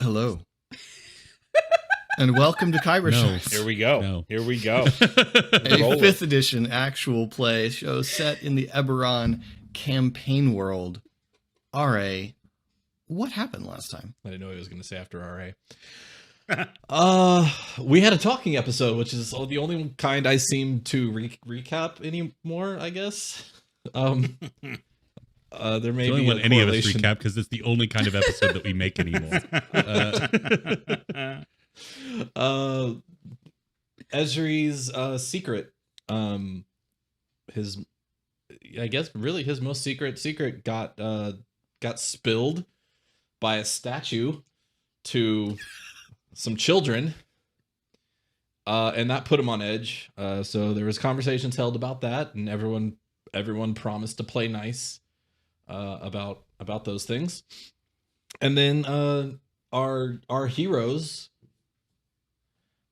Hello. And welcome to Khyber Shards. Here we go. No. Here we go. A 5th edition actual play show set in the Eberron campaign world. RA, what happened last time? I didn't know what I was going to say after RA. We had a talking episode, which is the only kind I seem to recap anymore, I guess. There may Don't be want any of us recap because it's the only kind of episode that we make anymore. Ezri's secret, his most secret got spilled by a statue to some children, and that put him on edge. So there was conversations held about that, and everyone promised to play nice about those things. And then our heroes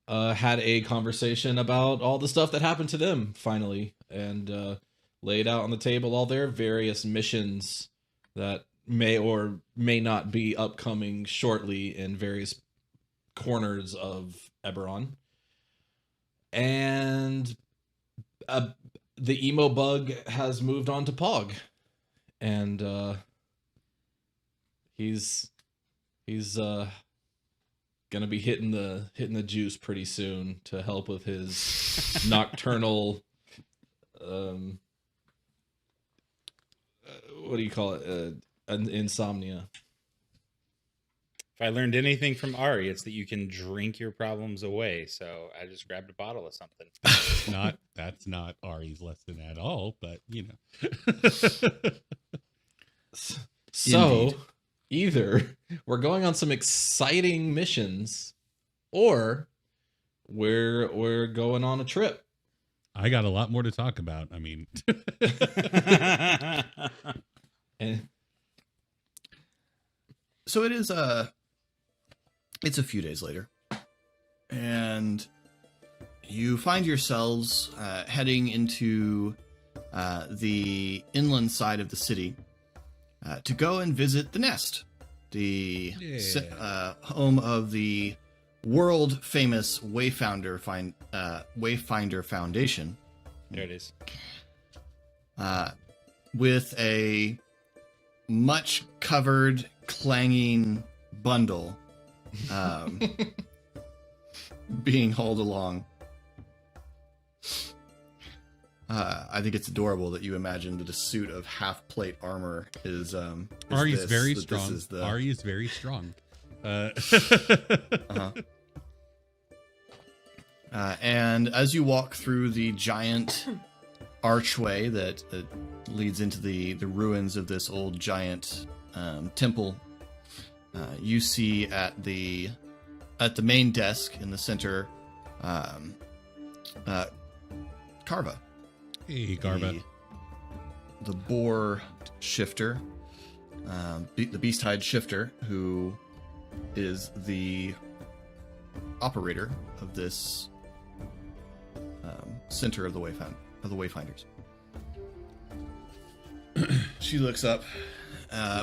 had a conversation about all the stuff that happened to them finally, and laid out on the table all their various missions that may or may not be upcoming shortly in various corners of Eberron. And the emo bug has moved on to Pog, and he's gonna be hitting the juice pretty soon to help with his nocturnal what do you call it, insomnia. If I learned anything from Ari, it's that you can drink your problems away. So I just grabbed a bottle of something. That's not Ari's lesson at all, but you know. So Indeed. either we're going on some exciting missions, or we're going on a trip. I got a lot more to talk about. I mean, And So it's a few days later, and you find yourselves heading into the inland side of the city to go and visit the Nest, the home of the world famous Wayfinder Foundation, There it is. with a much covered, clanging bundle being hauled along. I think it's adorable that you imagine that a suit of half plate armor is Ari's very that strong. This is the, Ari is very strong. And as you walk through the giant archway that leads into the ruins of this old giant temple, you see at the main desk in the center, Carva. Hey, Garba. The boar shifter, the beast-hide shifter, who is the operator of this center of the Wayfinders. She looks up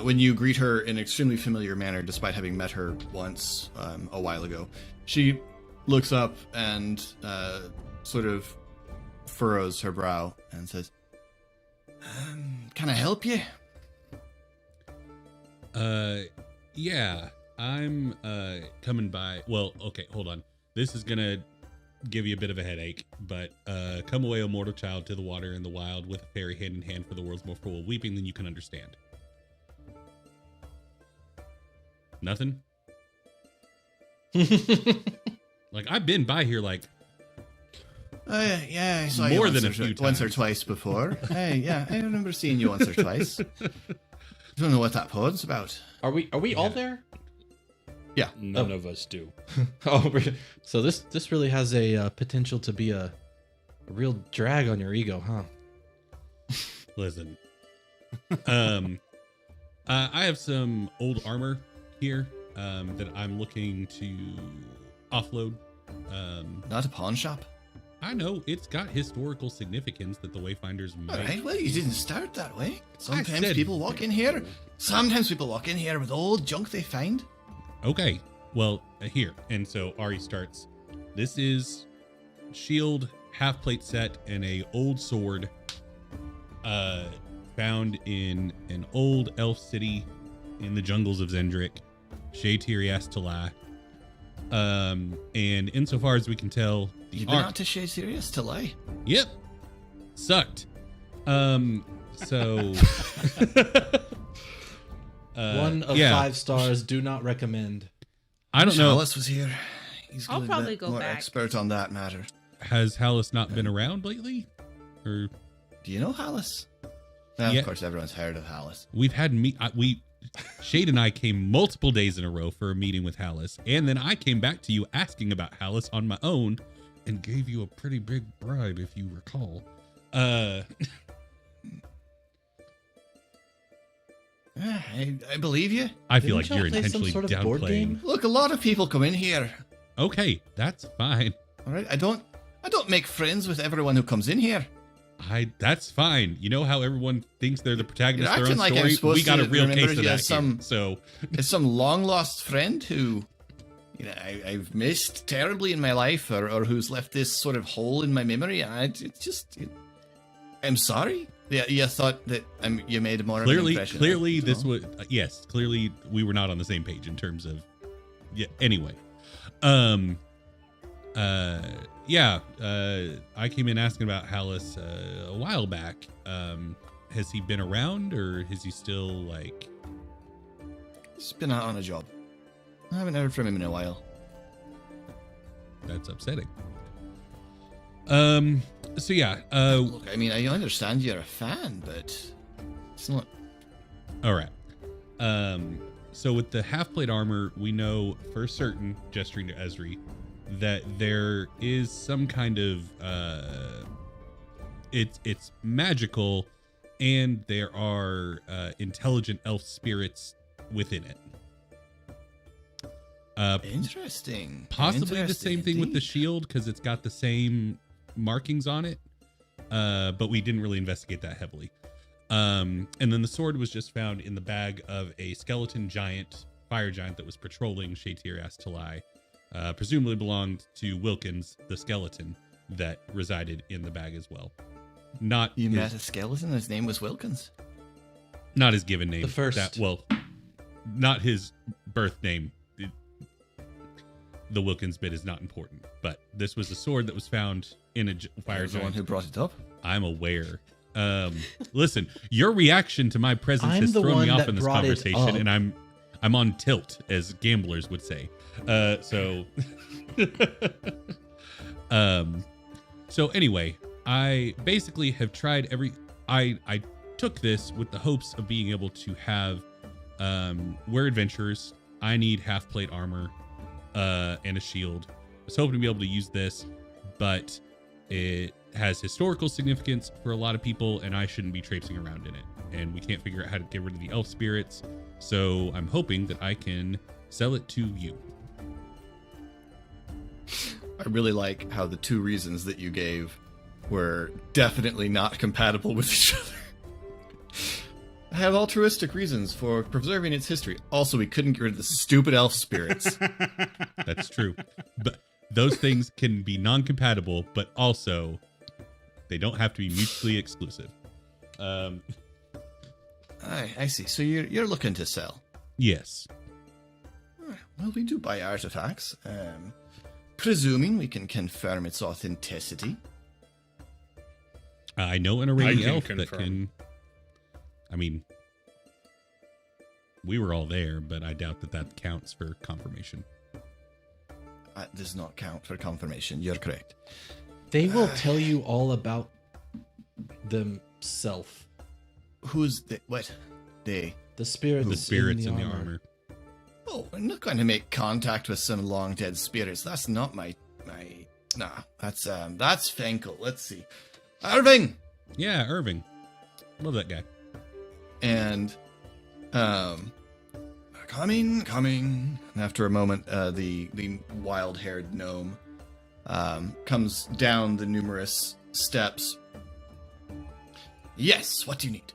when you greet her in an extremely familiar manner, despite having met her once a while ago. She looks up and sort of furrows her brow and says, "Can I help you?" Yeah, I'm coming by. Well, okay, hold on. This is gonna give you a bit of a headache, but come away, O mortal child, to the water and the wild, with a fairy hand in hand, for the world's more full of weeping than you can understand. Nothing? Like, I've been by here like Yeah, I saw More you than once a few once or times. twice before. Hey, yeah, I remember seeing you once or twice. Don't know what that pod's about. are we all there? Yeah. None of us do. Oh, so this really has a potential to be a real drag on your ego, huh? Listen. I have some old armor here that I'm looking to offload. Not a pawn shop? I know it's got historical significance that the Wayfinders All might. right, well, you didn't start that way. said- Sometimes people walk in here with old junk they find. Okay, Well, here. And so Ari starts. This is shield, half plate set, and a old sword found in an old elf city in the jungles of Zendrick, Shaytirias Talai. And insofar as we can tell, You've been out to Shaytirias Talai? Yep. Sucked. So 1 of yeah. 5 stars. Do not recommend. I don't know. Hallis was here. He's I'll a probably bit go more back. expert on that matter. Has Hallis not been around lately? Or Do you know Hallis? Well, Yeah. Of course, everyone's heard of Hallis. we've had Shade and I came multiple days in a row for a meeting with Hallis, and then I came back to you asking about Hallis on my own and gave you a pretty big bribe, if you recall. I believe you. I feel Didn't like y'all you're play some intentionally sort of board downplaying. game? Look, a lot of people come in here. Okay, that's fine. All right, I don't make friends with everyone who comes in here. That's fine. You know how everyone thinks they're the protagonist of You're their own acting like I'm story? supposed We got to a real remember case of you that as some- here. So It's some long lost friend who, I've missed terribly in my life, or who's left this sort of hole in my memory. And I'm sorry. Yeah, you thought that you made more of an impression. clearly this Oh. was yes. Clearly we were not on the same page in terms of Anyway, I came in asking about Hallis a while back. Has he been around, or is he still like? He's been out on a job. I haven't heard from him in a while. That's upsetting. So yeah. Look, I understand you're a fan, but it's not. All right. So with the half plate armor, we know for certain, gesturing to Ezri, that there is some kind of it's magical, and there are intelligent elf spirits within it. Interesting. Possibly the Interesting same thing with the indeed. shield, because it's got the same markings on it, but we didn't really investigate that heavily. And then the sword was just found in the bag of a skeleton giant, fire giant, that was patrolling Shaytirias Talai. Presumably belonged to Wilkins, the skeleton that resided in the bag as well. Not You his, met a skeleton. His name was Wilkins. not his given name. The first. Not his birth name. The Wilkins bit is not important, but this was a sword that was found in a fire Was the one giant. who brought it up. I'm aware. Listen, your reaction to my presence I'm has the thrown one me off that in this brought it conversation, up. and I'm on tilt, as gamblers would say. So anyway, I basically have tried I took this with the hopes of being able to have we're adventurers. I need half plate armor and a shield. I was hoping to be able to use this, but it has historical significance for a lot of people, and I shouldn't be traipsing around in it. And we can't figure out how to get rid of the elf spirits, so I'm hoping that I can sell it to you. I really like how the two reasons that you gave were definitely not compatible with each other. I have altruistic reasons for preserving its history. Also, we couldn't get rid of the stupid elf spirits. That's true. But those things can be non-compatible, but also they don't have to be mutually exclusive. I see. So you're looking to sell. Yes. Well, we do buy artifacts. Presuming we can confirm its authenticity. I know an Iranian can elf that confirm. can. I mean, we were all there, but I doubt that counts for confirmation. That does not count for confirmation. You're correct. They will tell you all about themselves. Who's the what? They. The spirits, The spirits in in the the armor. armor. Oh, I'm not going to make contact with some long dead spirits. That's not my. Nah, that's Fenkel. Let's see, Irving. Yeah, Irving. Love that guy. And coming. And after a moment, the wild-haired gnome comes down the numerous steps. Yes, what do you need?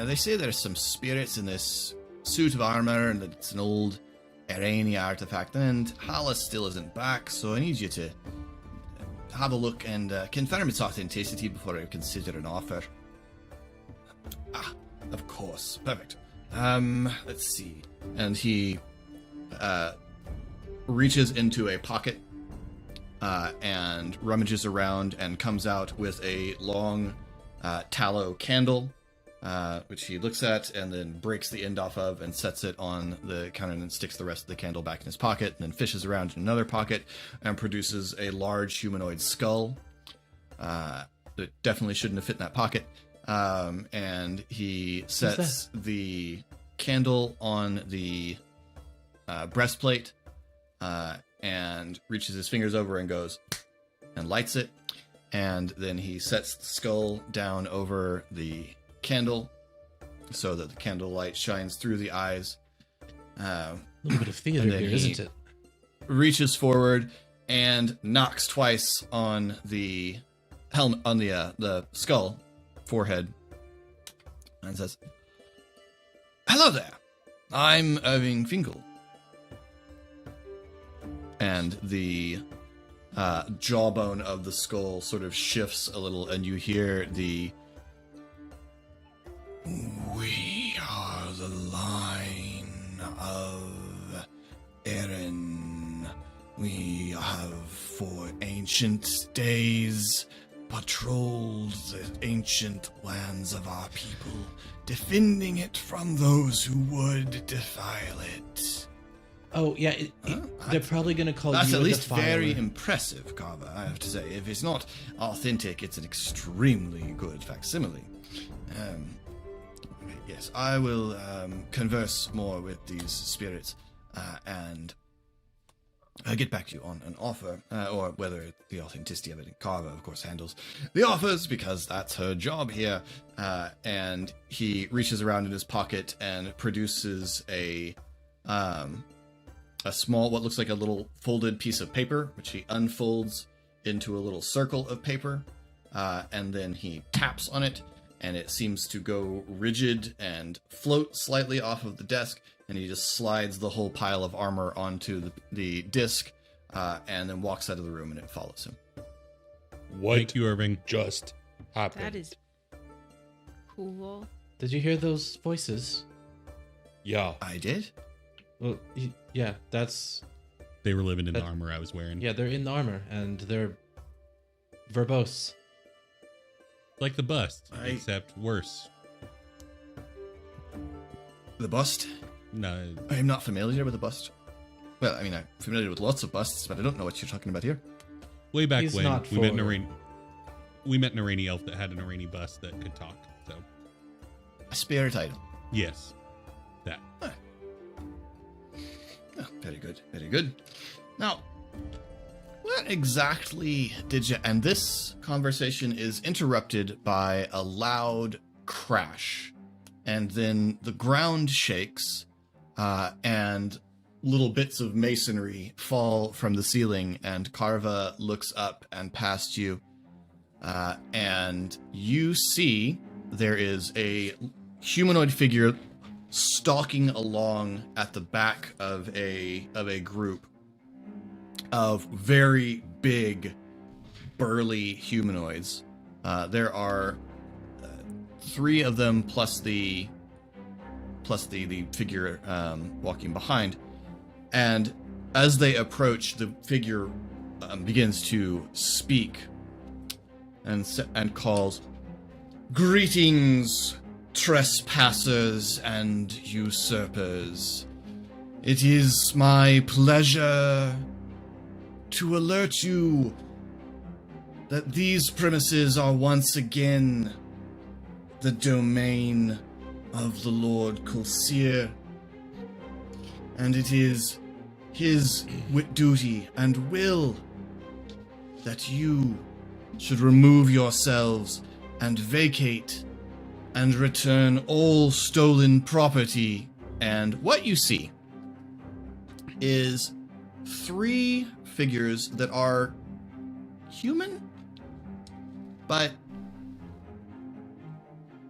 They say there's some spirits in this suit of armor, and that it's an old Irani artifact, and Hala still isn't back, so I need you to have a look and confirm its authenticity before I consider an offer. Ah, of course. Perfect. Let's see. And he reaches into a pocket and rummages around and comes out with a long tallow candle, which he looks at and then breaks the end off of and sets it on the counter and then sticks the rest of the candle back in his pocket and then fishes around in another pocket and produces a large humanoid skull that definitely shouldn't have fit in that pocket. And he sets the candle on the breastplate and reaches his fingers over and goes and lights it. And then he sets the skull down over the candle so that the candle light shines through the eyes. A little bit of theater here, isn't it? Reaches forward and knocks twice on the helmet, on the skull forehead, and says, "Hello there, I'm Irving Finkel." And the jawbone of the skull sort of shifts a little, and you hear the "We are the line of Erin. We have for ancient days patrolled the ancient lands of our people, defending it from those who would defile it." Oh, yeah, they're probably going to call That's you at a least defiler. very impressive, Carver, I have to say. If it's not authentic, it's an extremely good facsimile. Yes, I will converse more with these spirits and get back to you on an offer, or whether the authenticity of it. And Carver, of course, handles the offers because that's her job here. And he reaches around in his pocket and produces a small, what looks like a little folded piece of paper, which he unfolds into a little circle of paper, and then he taps on it, and it seems to go rigid and float slightly off of the desk, and he just slides the whole pile of armor onto the disc, and then walks out of the room, and it follows him. What Thank you, Irving. just happened? That is cool. Did you hear those voices? Yeah. I did? Well, yeah, that's... They were living in the armor I was wearing. Yeah, they're in armor, and they're verbose. Like the bust, I- except worse. The bust? No, I'm not familiar with the bust. Well, I mean, I'm familiar with lots of busts, but I don't know what you're talking about here. way back He's when not we met an for- Irani elf that had an Irani bust that could talk. So A spirit item. yes, that. Oh, very good, very good. Now, what exactly did you... And this conversation is interrupted by a loud crash. And then the ground shakes, and little bits of masonry fall from the ceiling, and Carva looks up and past you, and you see there is a humanoid figure stalking along at the back of a group of very big, burly humanoids. There are three of them plus the figure walking behind, and as they approach, the figure begins to speak and calls, "Greetings, trespassers and usurpers. It is my pleasure to alert you that these premises are once again the domain of the Lord Kulsir, and it is his duty and will that you should remove yourselves and vacate and return all stolen property." And what you see is three figures that are human, but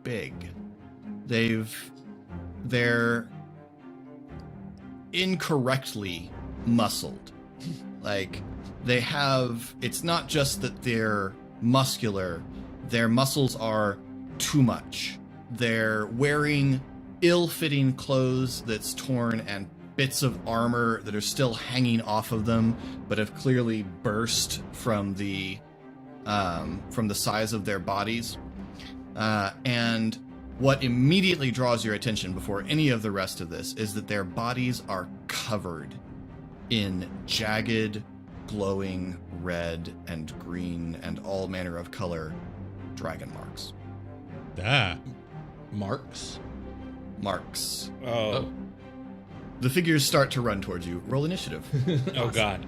big. They're incorrectly muscled. Like, they have, it's not just that they're muscular, their muscles are too much. They're wearing ill-fitting clothes that's torn and bits of armor that are still hanging off of them, but have clearly burst from the size of their bodies. And what immediately draws your attention before any of the rest of this is that their bodies are covered in jagged, glowing red and green and all manner of color dragon marks. Ah. Marks. Oh. The figures start to run towards you. Roll initiative. Oh, God.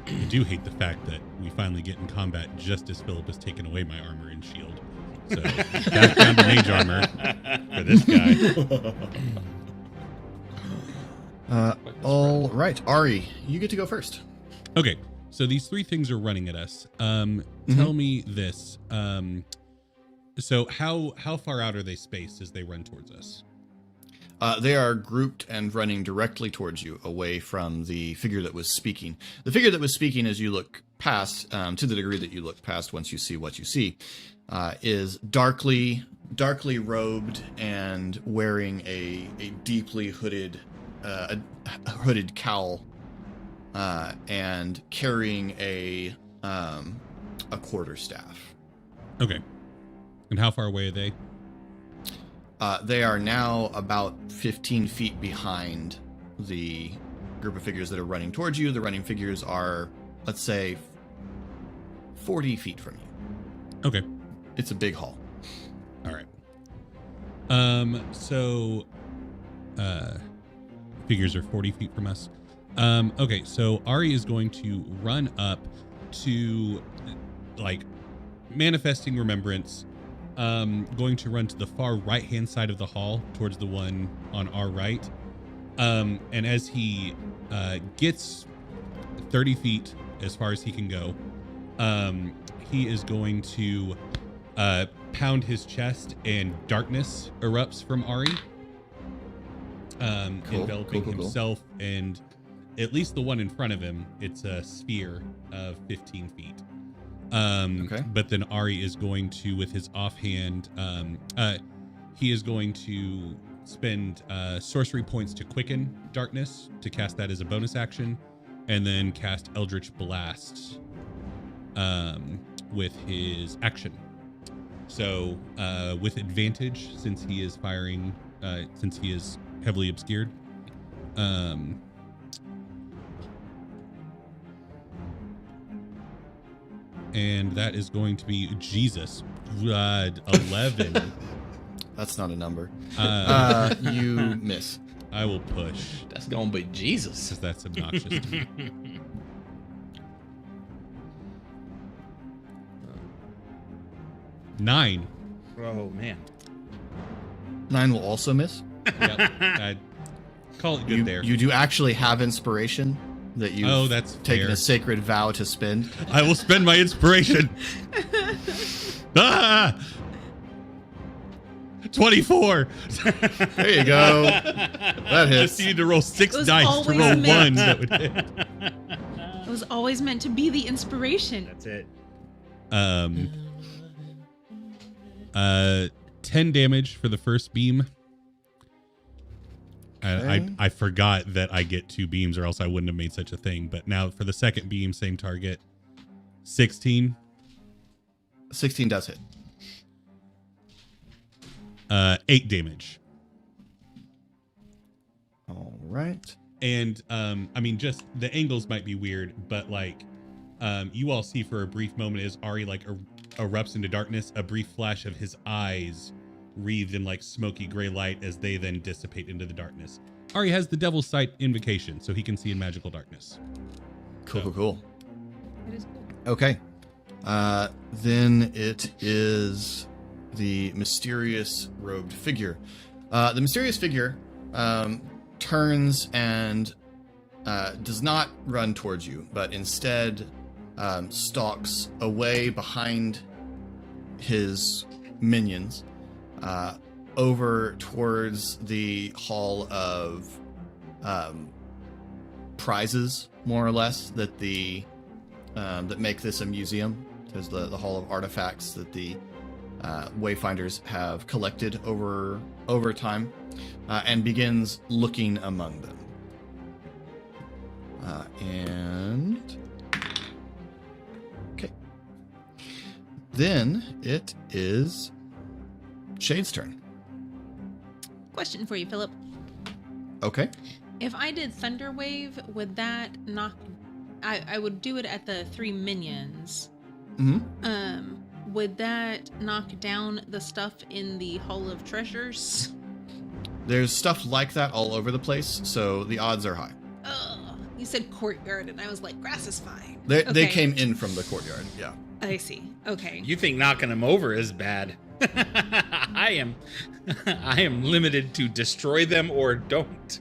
I do hate the fact that we finally get in combat just as Philip has taken away my armor and shield. So back down to mage armor for this guy. All right, Ari, you get to go first. Okay, so these three things are running at us. Tell me this. So how far out are they spaced as they run towards us? They are grouped and running directly towards you, away from the figure that was speaking. The figure that was speaking, as you look past, to the degree that you look past once you see what you see, is darkly robed and wearing a deeply hooded cowl, and carrying a quarterstaff. Okay. And how far away are they? They are now about 15 feet behind the group of figures that are running towards you. The running figures are, let's say, 40 feet from you. Okay. It's a big hall. All right. Figures are 40 feet from us. Okay, so Ari is going to run up to, like, manifesting remembrance, going to run to the far right-hand side of the hall towards the one on our right. And as he gets 30 feet as far as he can go, he is going to pound his chest, and darkness erupts from Ari, enveloping himself and at least the one in front of him. It's a sphere of 15 feet. Okay. But then Ari is going to, with his offhand, he is going to spend sorcery points to quicken darkness, to cast that as a bonus action, and then cast Eldritch Blast with his action. So with advantage, since he is firing, since he is heavily obscured. And that is going to be Jesus. 11. That's not a number. You miss. I will push. That's gonna be Jesus. Because that's obnoxious to me. 9. Oh, man. 9 will also miss. Yep. I'd call it good there. You do actually have inspiration that you've that's taken fair. a sacred vow to spend. I will spend my inspiration. 24. There you go. That hits. Just need to roll 6 It was dice to always roll meant- 1. That would hit. It was always meant to be the inspiration. That's it. 10 damage for the first beam. Okay. I forgot that I get 2 beams, or else I wouldn't have made such a thing. But now for the second beam, same target. 16. 16 does hit. 8 damage. All right. And I mean, just the angles might be weird, but like you all see for a brief moment as Ari like erupts into darkness, a brief flash of his eyes wreathed in like smoky gray light as they then dissipate into the darkness. Ari has the Devil's Sight invocation, so he can see in magical darkness. Cool. It is cool. Okay. Then it is the mysterious robed figure. The mysterious figure turns and does not run towards you, but instead stalks away behind his minions, over towards the hall of prizes, more or less, that that make this a museum. There's the Hall of Artifacts that the Wayfinders have collected over time, and begins looking among them. And okay, then it is Shade's turn. Question for you, Philip. Okay. If I did Thunder Wave, would that knock... I would do it at the 3 minions. Mm-hmm. Would that knock down the stuff in the Hall of Treasures? There's stuff like that all over the place, so the odds are high. You said courtyard, and I was like, grass is fine. They Okay. came in from the courtyard, yeah. I see. Okay. You think knocking them over is bad? I am limited to destroy them or don't.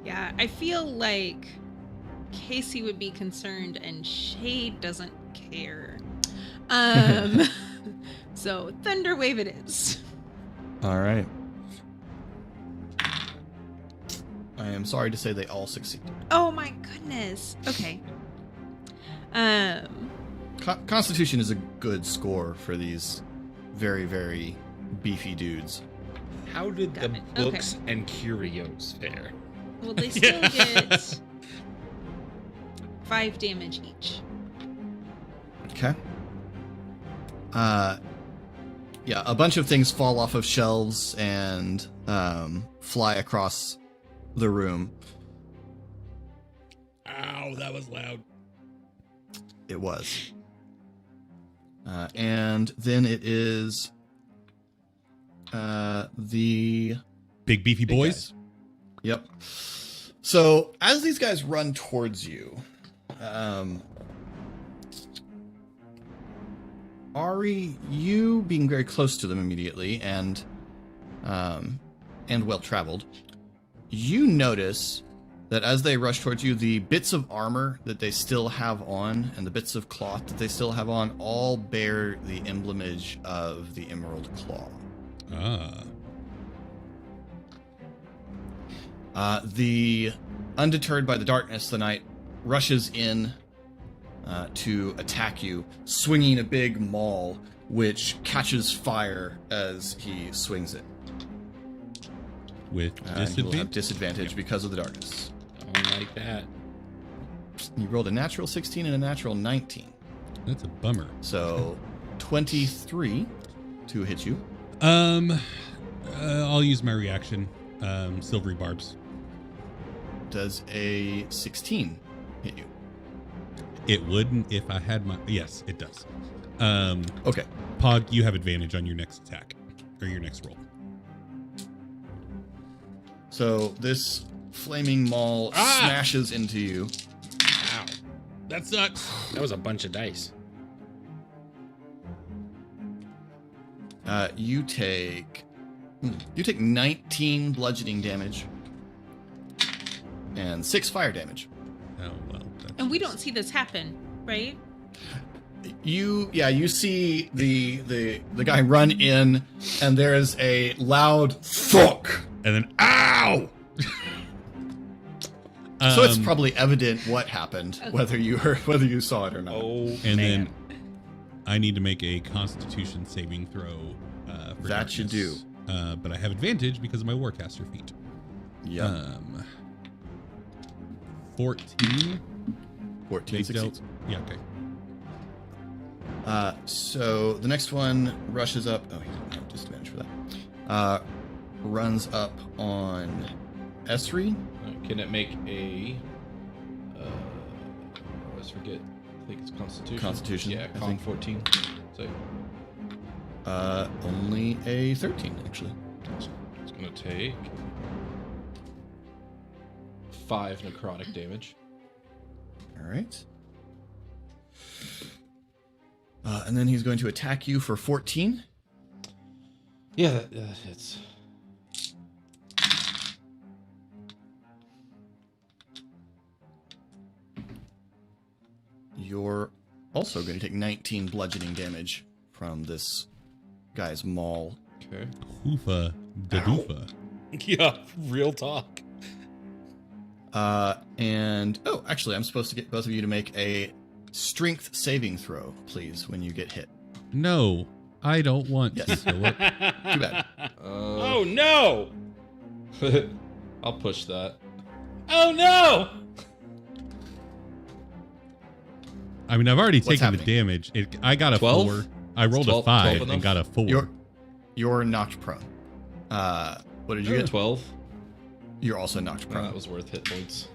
Yeah, I feel like Casey would be concerned, and Shade doesn't care. So Thunder Wave it is. All right. I am sorry to say they all succeed. Oh my goodness. Okay. Constitution is a good score for these very, very beefy dudes. How did the Got it. books and curios fare? Well, they still get 5 damage each. Okay. Yeah, a bunch of things fall off of shelves and fly across the room. Ow, that was loud. It was. And then it is the Big beefy big boys. guys. Yep. So as these guys run towards you, Ari, you being very close to them immediately and well traveled, you notice that as they rush towards you, the bits of armor that they still have on and the bits of cloth that they still have on all bear the emblemage of the Emerald Claw. The undeterred by the darkness, the knight rushes in to attack you, swinging a big maul, which catches fire as he swings it. With And he will have disadvantage. disadvantage because of the darkness. Don't like that. You rolled a natural 16 and a natural 19. That's a bummer. So 23 to hit you. I'll use my reaction. Silvery barbs. Does a 16 hit you? It wouldn't if I had my. Yes, it does. Okay. Pog, you have advantage on your next attack or your next roll. So this flaming maul smashes into you. Ow. That sucks. That was a bunch of dice. You take 19 bludgeoning damage and 6 fire damage. Oh well. And we don't see this happen, right? You see the guy run in, and there is a loud thunk. And then ow. So it's probably evident what happened, whether you saw it or not. Oh, And man. then I need to make a Constitution saving throw. For That you do. But I have advantage because of my Warcaster feat. Yeah. 14. 14 Make succeeds. Yeah. Okay. So the next one rushes up. Oh, he doesn't have disadvantage for that. Runs up on Esri. Can it make a? I always forget. I think it's Constitution. Constitution, Yeah, I Con think. 14. So Only a 13 actually. it's gonna take 5 necrotic damage. All right. And then he's going to attack you for 14. Yeah, that hits. You're also going to take 19 bludgeoning damage from this guy's maul. Okay. Hoofa da doofa. Yeah, real talk. And actually, I'm supposed to get both of you to make a strength saving throw, please, when you get hit. No, I don't want to, Yes. Philip. Too bad. Oh no! I'll push that. Oh no! I mean, I've already What's taken the happening? damage. I got a 12? 4. I rolled 12 a 5 enough? and got a 4. You're knocked prone. What did you get? 12. You're also knocked Oh, prone. that was worth hit points.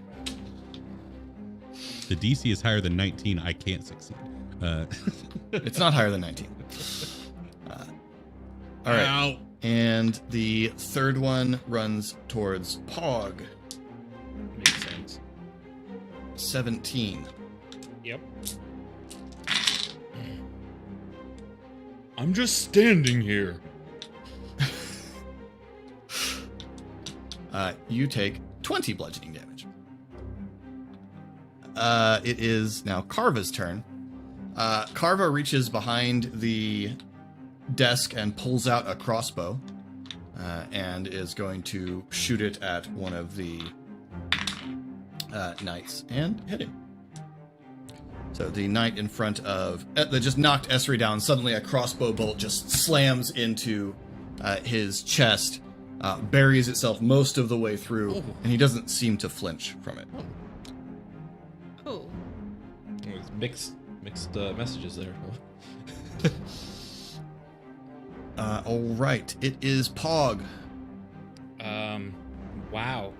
The DC is higher than 19. I can't succeed. It's not higher than 19. All right. Ow. And the third one runs towards Pog. Makes sense. 17. Yep. I'm just standing here. You take 20 bludgeoning damage. It is now Carva's turn. Carva reaches behind the desk and pulls out a crossbow and is going to shoot it at one of the knights and hit him. So the knight in front of that just knocked Esri down. Suddenly, a crossbow bolt just slams into his chest, buries itself most of the way through, and he doesn't seem to flinch from it. Oh. Mixed messages there. All right, it is Pog. Wow.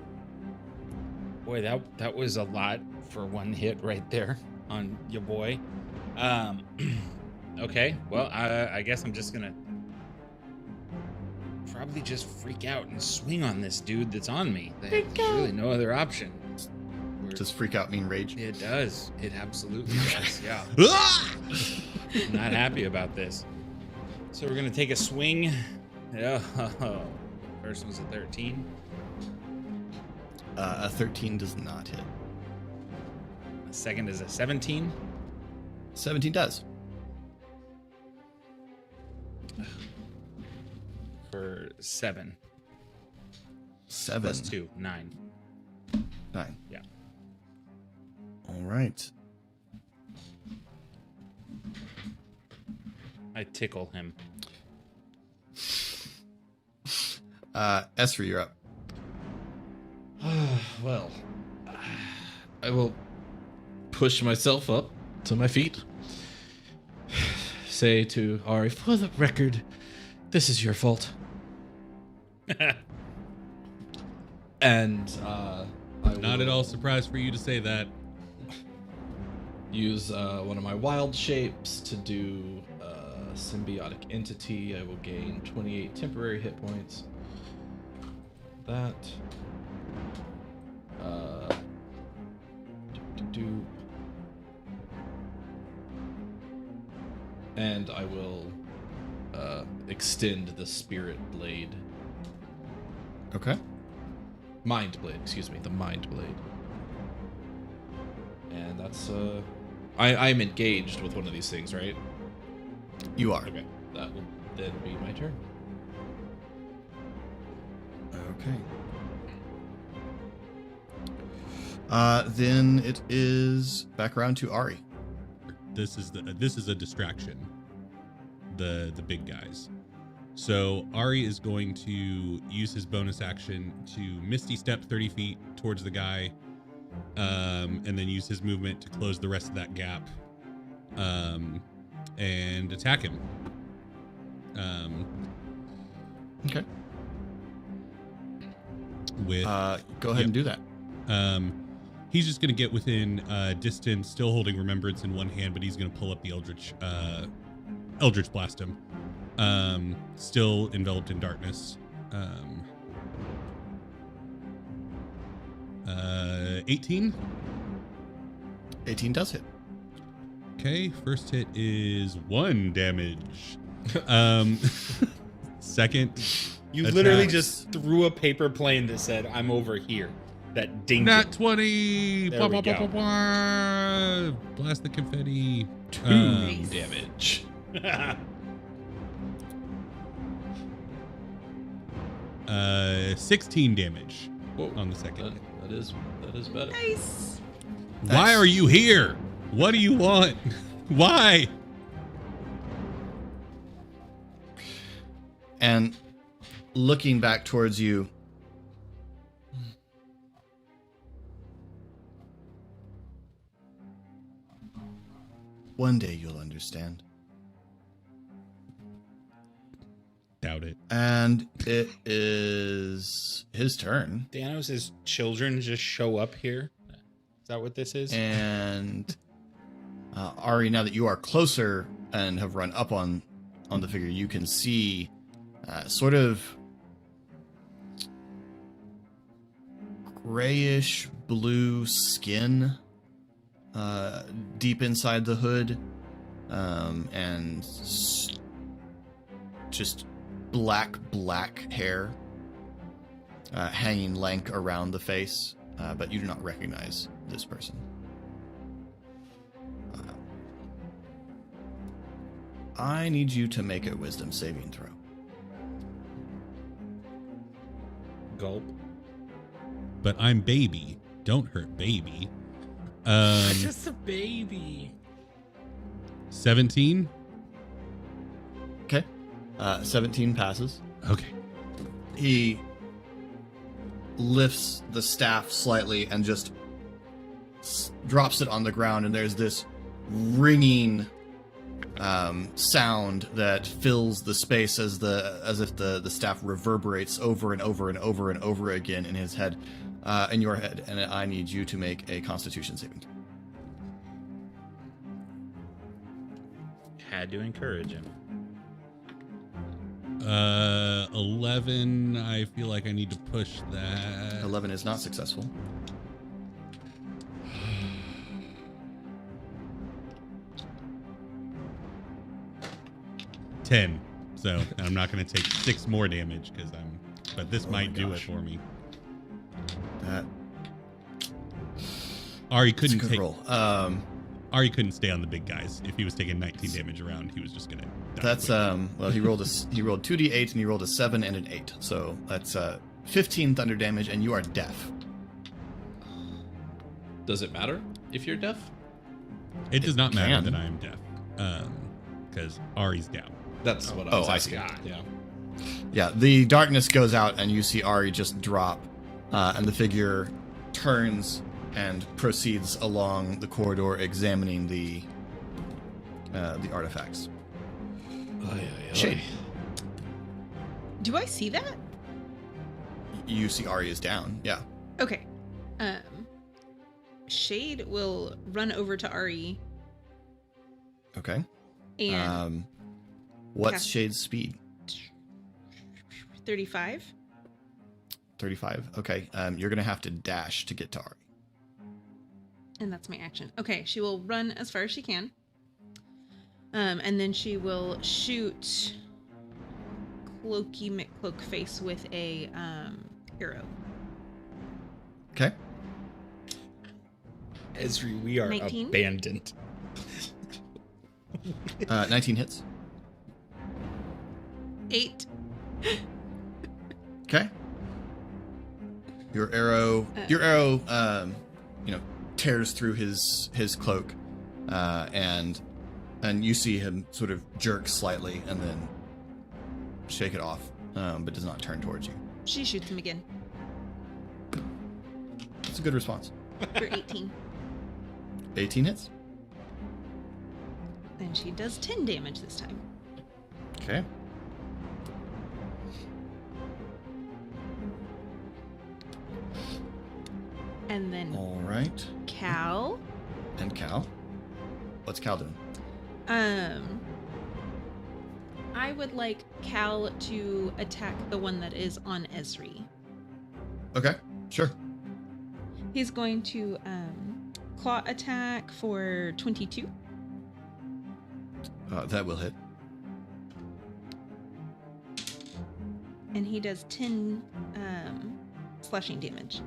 Boy, that was a lot for one hit right there on your boy. Okay, well, I guess I'm just gonna probably just freak out and swing on this dude that's on me. There's really no other option. Does freak out mean rage? It does. It absolutely does. Yeah. I'm not happy about this. So we're gonna take a swing. Oh, first was a 13. A 13 does not hit. The second is a 17. 17 does. For 7. 7. Plus 2, 9. 9. Yeah. All right. I tickle him. Esri, you're up. Well, I will push myself up to my feet. Say to Ari, for the record, this is your fault. And I Not at all surprised for you to say that. use one of my wild shapes to do symbiotic entity. I will gain 28 temporary hit points. That. And I will extend the spirit blade. Okay. Mind blade, excuse me, the mind blade. And that's I'm engaged with one of these things, right? You are. Okay. That will then be my turn. Okay. Then it is back around to Ari. This is a distraction. The big guys. So Ari is going to use his bonus action to Misty Step 30 feet towards the guy, and then use his movement to close the rest of that gap, and attack him. Okay. With Go ahead and do that. he's just going to get within distance, still holding Remembrance in one hand, but he's going to pull up the Eldritch Blast him. Still enveloped in darkness. 18. 18 does hit. Okay, first hit is 1 damage. Second, You attack. literally just threw a paper plane that said, "I'm over here." That dinged Nat it. 20. There we go. Blast the confetti. 2 damage. 16 damage Whoa. on the second. That is better. Nice. Why Nice. are you here? What do you want? Why? And looking back towards you, one day you'll understand. Doubt it. And it is his turn. Danos' children just show up here. Is that what this is? And Ari, now that you are closer and have run up on the figure, you can see sort of grayish blue skin deep inside the hood, and just black hair hanging lank around the face, but you do not recognize this person. I need you to make a wisdom saving throw. Gulp. But I'm baby. Don't hurt baby. Just a baby. 17. Okay. 17 passes. Okay. He lifts the staff slightly and just drops it on the ground, and there's this ringing sound that fills the space as if the staff reverberates over and over and over and over again in his head, in your head, and I need you to make a Constitution saving throw. Had to encourage him. 11. I feel like I need to push that. 11 is not successful. $10. So I'm not going to take 6 more damage but this might my do it gosh. for me. That Ari it's a couldn't good take. roll. Ari couldn't stay on the big guys. If he was taking 19 damage around, he was just going to die. That's quick. well, he rolled 2d8 and he rolled a 7 and an 8, so that's 15 thunder damage, and you are deaf. Does it matter if you're deaf? It does not matter can. that I am deaf. Because Ari's down. That's what I was I see. asking. Yeah. Yeah, the darkness goes out, and you see Ari just drop, and the figure turns and proceeds along the corridor, examining the artifacts. Shade. Do I see that? You see Ari is down. Yeah. Okay. Shade will run over to Ari Okay. and What's cast- Shade's speed? 35. 35. Okay. You're gonna have to dash to get to Ari. And that's my action. Okay, she will run as far as she can. And then she will shoot Cloaky McCloakface with a arrow. Okay. Esri, we are 19? abandoned. 19 hits. 8. Okay. Your arrow, tears through his cloak, and you see him sort of jerk slightly and then shake it off, but does not turn towards you. She shoots him again That's a good response. for 18. 18 hits. And she does 10 damage this time. Okay. And then All right. Cal. And Cal. What's Cal doing? I would like Cal to attack the one that is on Esri. Okay. Sure. He's going to claw attack for 22. That will hit. And he does 10 slashing damage.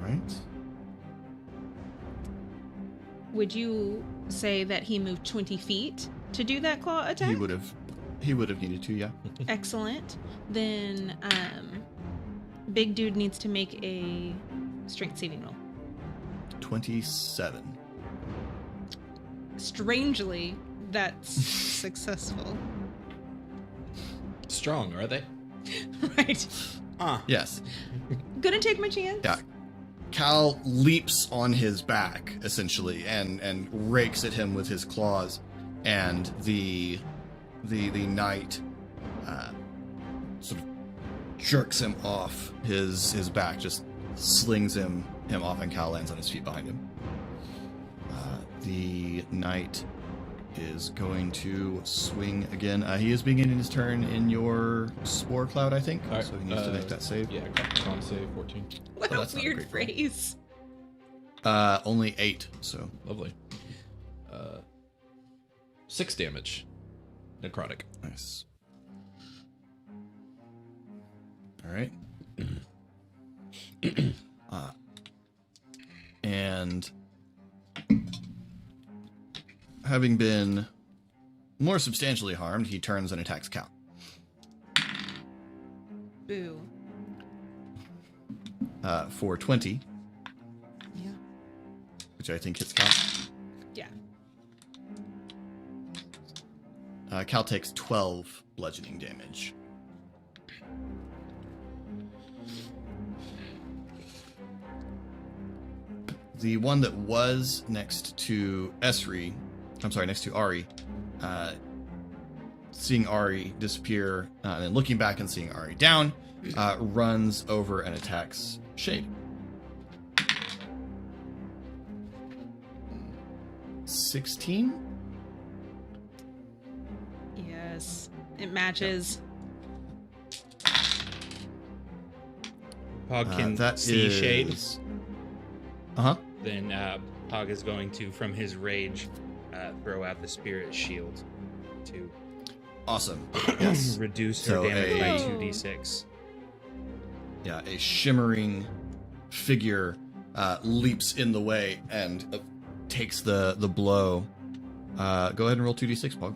All right. Would you say that he moved 20 feet to do that claw attack? He would have needed to, yeah. Excellent. Then big dude needs to make a strength saving roll. 27. Strangely, that's successful. Strong, are they? Right. Yes. Gonna take my chance. Yeah. Cal leaps on his back, essentially, and rakes at him with his claws, and the knight sort of jerks him off his back, just slings him off, and Cal lands on his feet behind him. The knight is going to swing again. He is beginning his turn in your spore cloud, I think. All right, So he needs to make that save. Yeah, con save 14. What Oh, a that's not a weird great roll. phrase. Only 8. So Lovely. 6 damage. Necrotic. nice. All right. And having been more substantially harmed, he turns and attacks Cal. Boo. For 20, Yeah. which I think hits Cal. Yeah. Cal takes 12 bludgeoning damage. The one that was next to next to Ari, seeing Ari disappear, and then looking back and seeing Ari down, runs over and attacks Shade. 16? Yes. It matches. Pog can That see is... Shade. Uh-huh. Then Pog is going to, from his rage, throw out the spirit shield to Awesome. Yes. reduce her So damage by a- 2d6. Yeah, a shimmering figure leaps in the way and takes the blow. Go ahead and roll 2d6, Pog.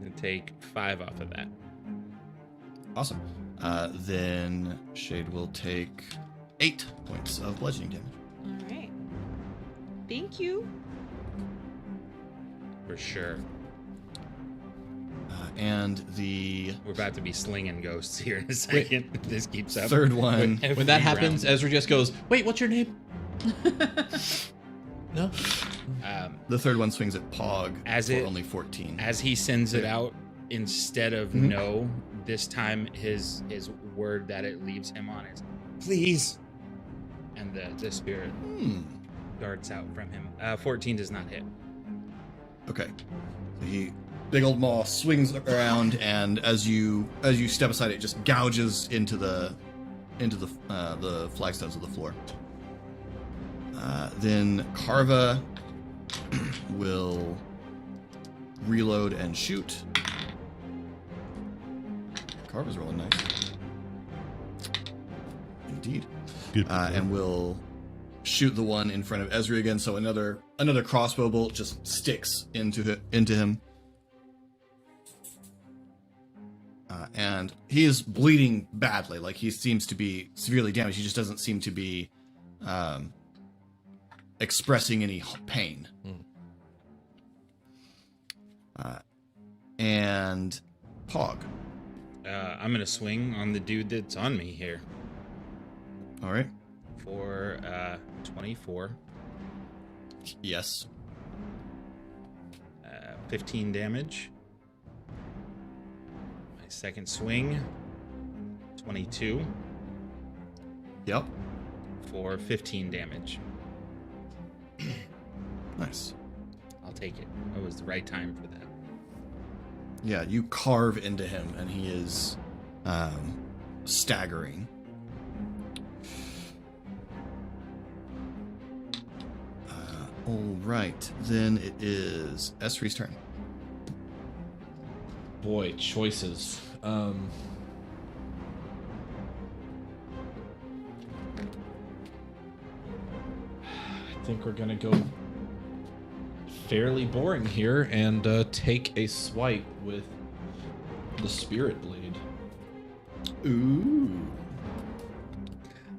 And take 5 off of that. Awesome. Then Shade will take 8 points of bludgeoning damage. All right. Thank you. For sure. And the We're about to be slinging ghosts here in a second. If this keeps up. third one, Every When that happens, round. Ezra just goes, "Wait, what's your name?" No. the third one swings at Pog As for it- only 14. As he sends it out, instead of Mhm. no, this time his word that it leaves him on is please. And the spirit darts out from him. 14 does not hit. Okay. So he big old maw swings around, and as you step aside, it just gouges into the flagstones of the floor. Then Carva will reload and shoot. Carva's rolling nice. Indeed. Good. And will shoot the one in front of Ezra again. So another crossbow bolt just sticks into him. And he is bleeding badly. Like, he seems to be severely damaged. He just doesn't seem to be expressing any pain. And Pog. I'm going to swing on the dude that's on me here All right. for 24. Yes. 15 damage. My second swing, 22 Yep. for 15 damage. Nice. I'll take it. It was the right time for that. Yeah, you carve into him, and he is staggering. All right, then it is Esri's turn. Boy, choices. I think we're gonna go fairly boring here and take a swipe with the spirit blade. Ooh.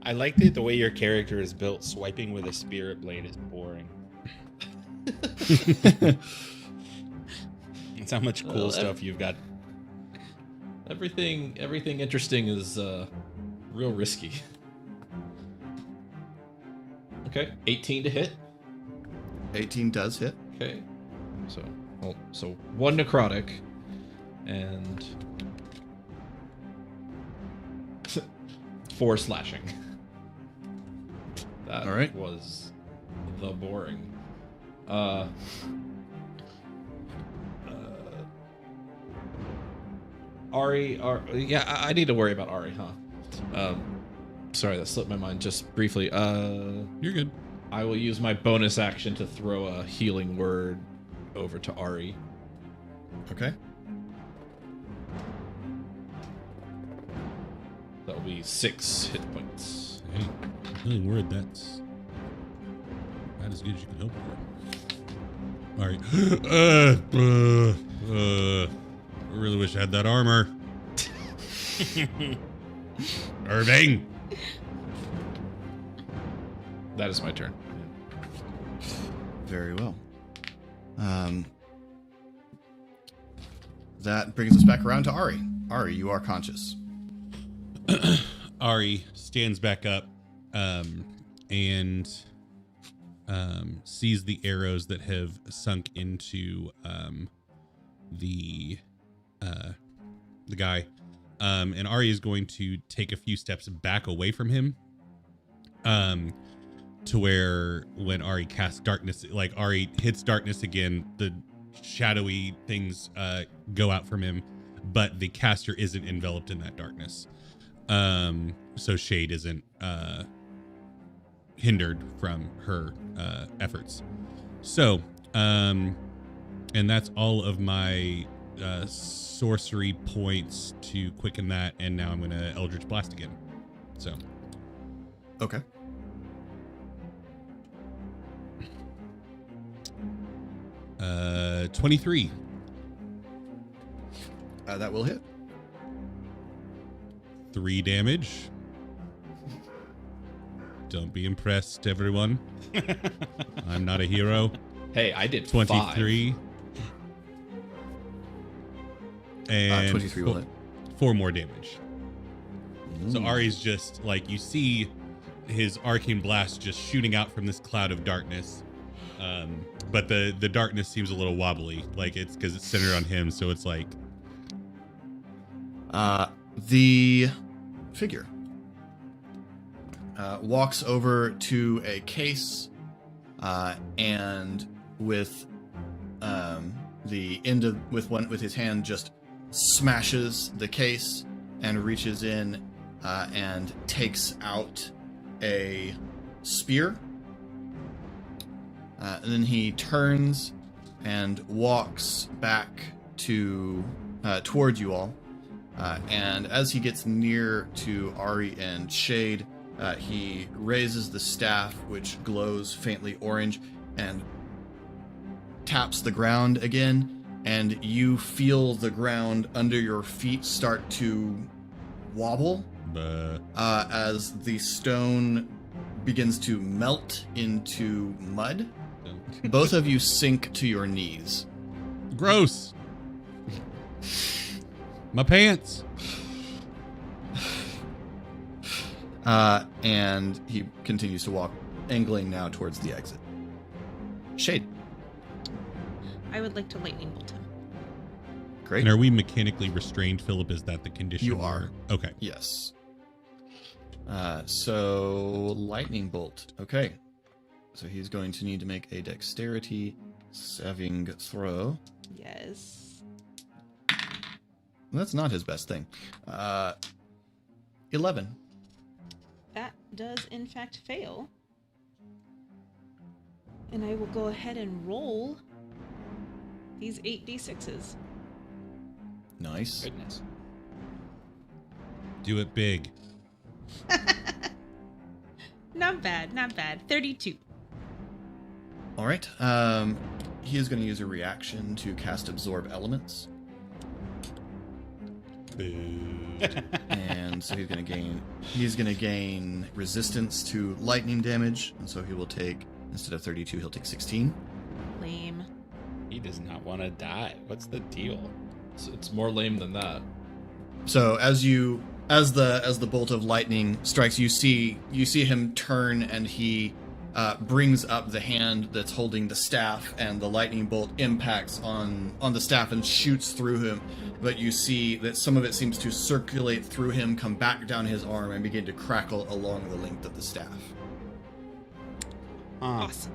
I like that the way your character is built. Swiping with a spirit blade is boring. That's how much cool stuff you've got. Everything interesting is real risky. Okay, 18 to hit. 18 does hit. Okay, so 1 necrotic and 4 slashing. That All right. was the boring. Ari, yeah, I need to worry about Ari, huh? Sorry, that slipped my mind just briefly. You're good. I will use my bonus action to throw a healing word over to Ari. Okay. That will be 6 hit points. Hey, healing word, that's about as good as you can hope for. All right. I really wish I had that armor. Irving. That is my turn. Very well. That brings us back around to Ari. Ari, you are conscious. Ari stands back up and sees the arrows that have sunk into the guy. And Ari is going to take a few steps back away from him. To where when Ari casts darkness, like Ari hits darkness again, the shadowy things go out from him, but the caster isn't enveloped in that darkness. So shade isn't hindered from her efforts. So, and that's all of my sorcery points to quicken that, and now I'm going to Eldritch Blast again. So. Okay. Uh, 23. That will hit. 3 damage. Don't be impressed, everyone. I'm not a hero. Hey, I did 23. 5. And 23 will hit. 4 more damage. So Ooh. Ari's just like, you see his arcane blast just shooting out from this cloud of darkness. But the darkness seems a little wobbly, like it's because it's centered on him. So it's like, the figure walks over to a case and with the end of with his hand just smashes the case and reaches in and takes out a spear. And then he turns and walks back to toward you all. And as he gets near to Ari and Shade, he raises the staff, which glows faintly orange, and taps the ground again. And you feel the ground under your feet start to wobble as the stone begins to melt into mud. Both of you sink to your knees. gross. My pants. And he continues to walk, angling now towards the exit. Shade. I would like to lightning bolt him. Great. And are we mechanically restrained, Philip? Is that the condition? You are. Okay. Yes. So lightning bolt. Okay. So he's going to need to make a dexterity saving throw. Yes. That's not his best thing. 11. That does in fact fail. And I will go ahead and roll these 8d6s. Nice. Goodness. Do it big. Not bad, not bad. 32. All right. He is going to use a reaction to cast Absorb Elements. And so he's gonna gain resistance to lightning damage, and so he will take, instead of 32, he'll take 16. Lame. He does not want to die. What's the deal? It's more lame than that. So as the bolt of lightning strikes, you see him turn, and he brings up the hand that's holding the staff, and the lightning bolt impacts on the staff and shoots through him. But you see that some of it seems to circulate through him, come back down his arm, and begin to crackle along the length of the staff. Awesome.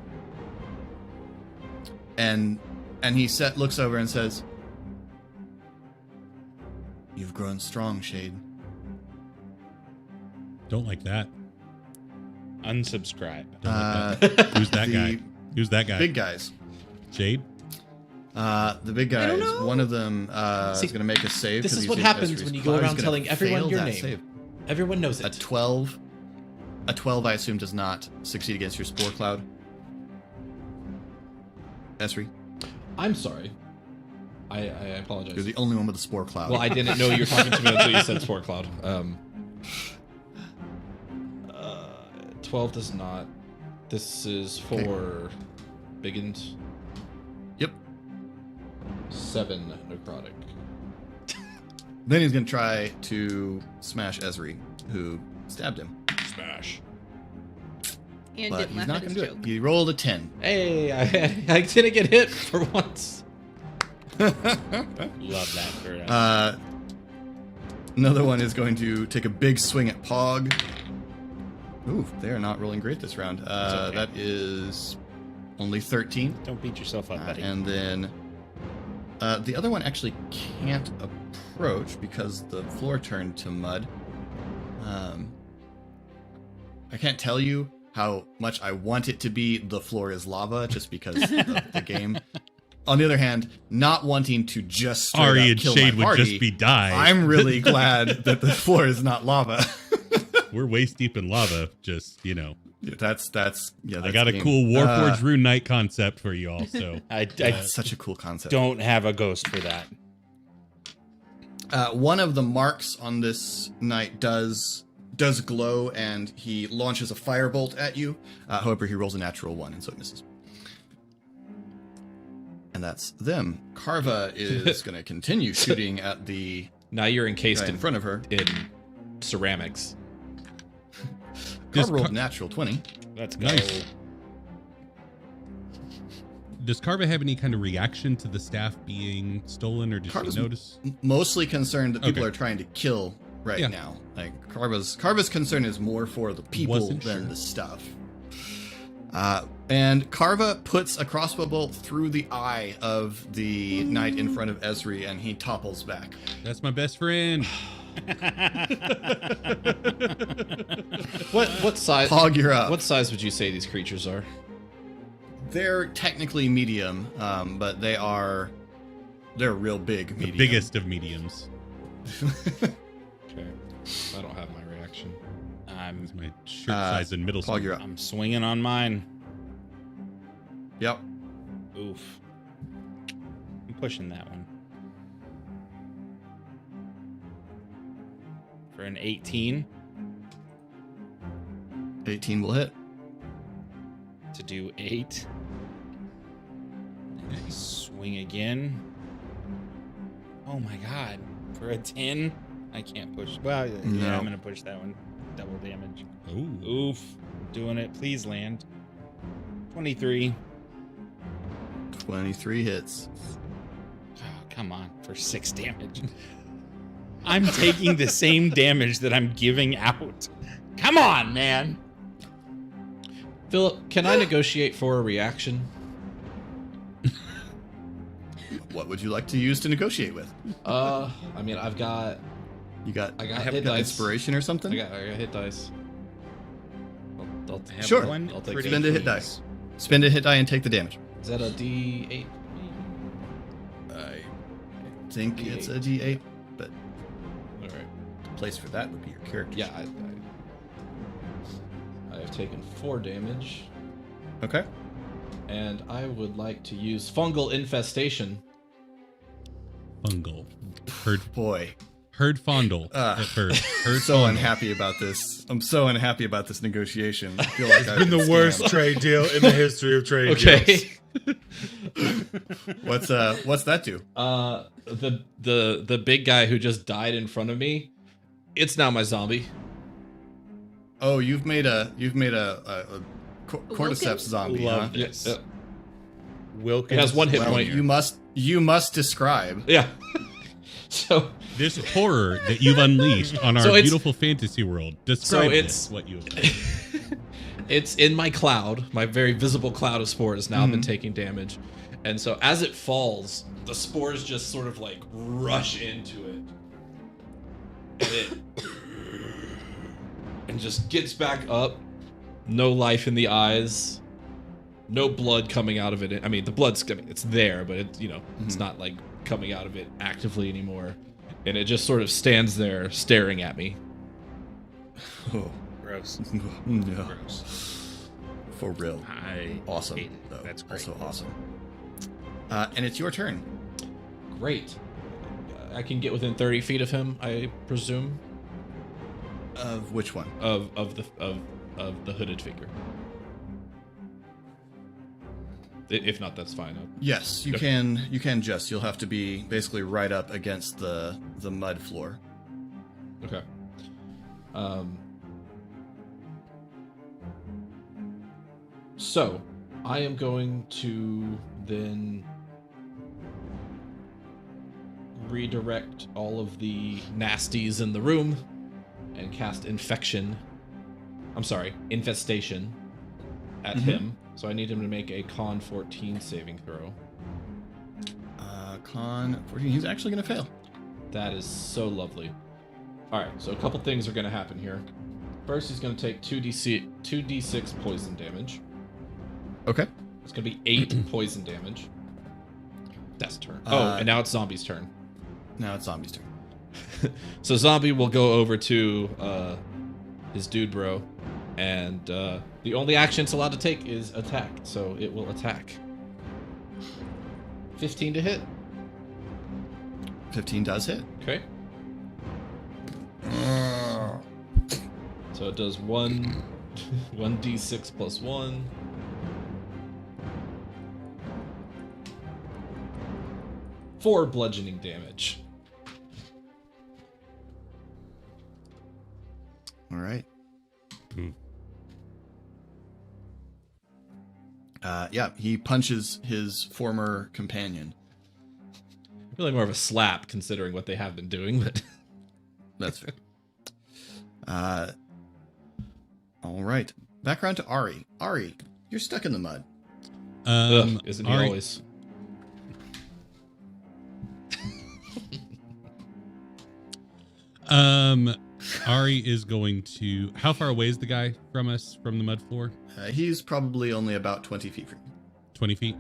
And he looks over and says, "You've grown strong, Shade." Don't like that. Unsubscribe. Don't like that. Who's that guy? Who's that guy? Big guys. Shade? The big guys. don't know. One of them is going to make a save. This 'cause is he's what in happens Esri's when you cloud. go He's around gonna telling everyone fail your that name. save. Everyone knows A it. 12, I assume, does not succeed against your spore cloud. Esri, I'm sorry. I apologize. you're the only one with a spore cloud. Well, I didn't know you were talking to me until you said Spore Cloud. 12 does not. This is for Biggins. Yep. 7 necrotic. Then he's going to try to smash Esri, who stabbed him. Smash. And But didn't he's laugh not at going his to do joke. it. He rolled a 10. Hey, I didn't get hit for once. Love that for us. Another one is going to take a big swing at Pog. Ooh, they are not rolling great this round. okay. That is only 13. Don't beat yourself up, buddy. And then the other one actually can't approach because the floor turned to mud. I can't tell you how much I want it to be the floor is lava just because of the game. On the other hand, not wanting to just straight Ari up and kill Shade my would party, just be die. I'm really glad that the floor is not lava. We're waist deep in lava. Just, you know. Yeah, that's I got a the cool game. Warforged Rune Knight concept for you all. So I That's such a cool concept. don't have a ghost for that. One of the marks on this knight does glow, and he launches a firebolt at you. However, he rolls a natural 1, and so it misses. And that's them. Carva is going to continue shooting at the Now you're encased guy in front of her. in ceramics. Does Carva rolled Car- a natural 20. Let's go. Nice. Does Carva have any kind of reaction to the staff being stolen, or does Carva's she notice? Mostly concerned that people Okay. are trying to kill Yeah. now. Like Carva's concern is more for the people Wasn't than sure. the stuff. And Carva puts a crossbow bolt through the eye of the knight in front of Esri, and he topples back. That's my best friend. What size? Pog, you're up. What size would you say these creatures are? They're technically medium, but they're real big The medium. biggest of mediums. Okay. I don't have my reaction. I'm It's my shirt size in middle school. Pog, you're up. I'm swinging on mine. Yep. Oof. I'm pushing that one. For an 18 18 will hit. to do 8. Swing again. Oh my god. For a 10, I can't push. Well, yeah, No. I'm gonna push that one. Double damage. Ooh. Oof. Doing it. Please land. 23. 23 hits. Oh, come on. For 6 damage. I'm taking the same damage that I'm giving out. Come on, man. Philip, can I negotiate for a reaction? What would you like to use to negotiate with? I mean, I got I got hit dice. inspiration or something? I got hit dice. I'll I have Sure. one I'll take pretty Spend a hit please. dice. Spend a hit die and take the damage. Is that a D8? I think it's a D8, but All right. the place for that would be your character. Yeah, I have taken 4 damage, Okay. and I would like to use fungal infestation. Fungal. Heard Boy, Heard fondle at first. Heard So fondle. unhappy about this. I'm so unhappy about this negotiation. I feel like I've Been the worst scammed. trade deal in the history of trade Okay. deals. What's that do? The big guy who just died in front of me, it's now my zombie. Oh, you've made a cordyceps zombie, huh? Love this. Yeah. Wilkins. It has one hit Well, point. you must describe. Yeah. So This horror that you've unleashed on our So it's- beautiful fantasy world. Describe it's- what you have done. it's in my cloud, my very visible cloud of spores now been taking damage. And so as it falls, the spores just sort of like rush into it. And just gets back up. No life in the eyes. No blood coming out of it. I mean, the blood's it's there, but it, it's not like coming out of it actively anymore. And it just sort of stands there staring at me. Oh, Gross. no. Gross. For real. I Awesome. hate it. Though. That's great. Also awesome. And it's your turn. Great. I can get within 30 feet of him, I presume. Of which one? Of the hooded figure. If not, that's fine. Yes, you Okay. can. You can just. You'll have to be basically right up against the mud floor. Okay. So, I am going to then redirect all of the nasties in the room and cast infestation at him. So I need him to make a con 14 saving throw. Con 14. He's actually going to fail. That is so lovely. All right, so a couple things are going to happen here. First, he's going to take 2d6 poison damage. Okay. It's going to be 8 poison damage. That's turn. And now it's Zombie's turn. Now it's Zombie's turn. So Zombie will go over to his dude bro, and the only action it's allowed to take is attack. So it will attack. 15 to hit. 15 does hit. Okay. So it does 1d6 plus 1. Four bludgeoning damage. All right. Yeah, he punches his former companion. Really more of a slap considering what they have been doing, but That's fair. All right. Back around to Ari. Ari, you're stuck in the mud. ugh, isn't he Ari- always? Ari is going to. How far away is the guy from us from the mud floor? He's probably only about 20 feet from you. 20 feet.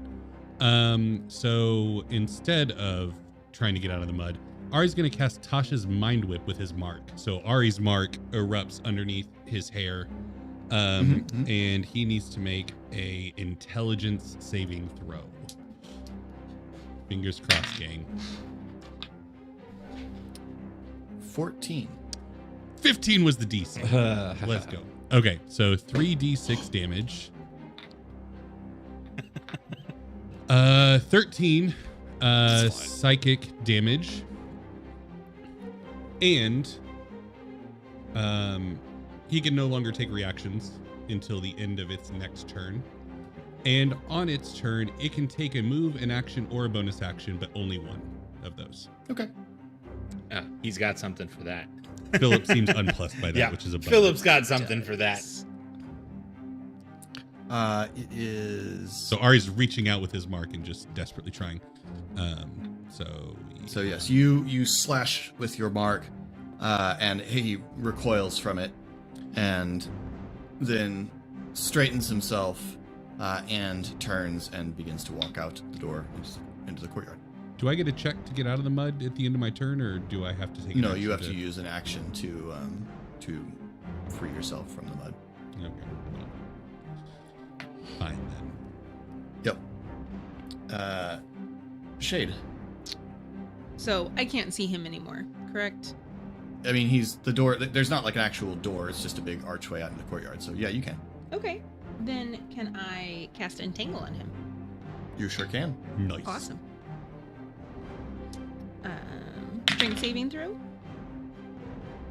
So instead of trying to get out of the mud, Ari's going to cast Tasha's Mind Whip with his mark. So Ari's mark erupts underneath his hair, and he needs to make a intelligence saving throw. Fingers crossed, gang. 14. 15 was the DC. Let's go. Okay, so 3d6 damage. 13 psychic damage. And he can no longer take reactions until the end of its next turn. And on its turn, it can take a move, an action, or a bonus action, but only one of those. Okay. He's got something for that. Philip seems unplussed by that, Yeah, which is a bummer. Philip's got something for that. It is. So Ari's reaching out with his mark and just desperately trying. So yes, you slash with your mark, and he recoils from it, and then straightens himself, and turns and begins to walk out the door into the courtyard. Do I get a check to get out of the mud at the end of my turn, or do I have to take? No, you have to use an action to free yourself from the mud. Okay. Well, fine then. Yep. Shade. So I can't see him anymore, correct? I mean, he's the door. There's not like an actual door. It's just a big archway out in the courtyard. So yeah, you can. Okay. Then can I cast Entangle on him? You sure can. Nice. Awesome. Strength saving throw?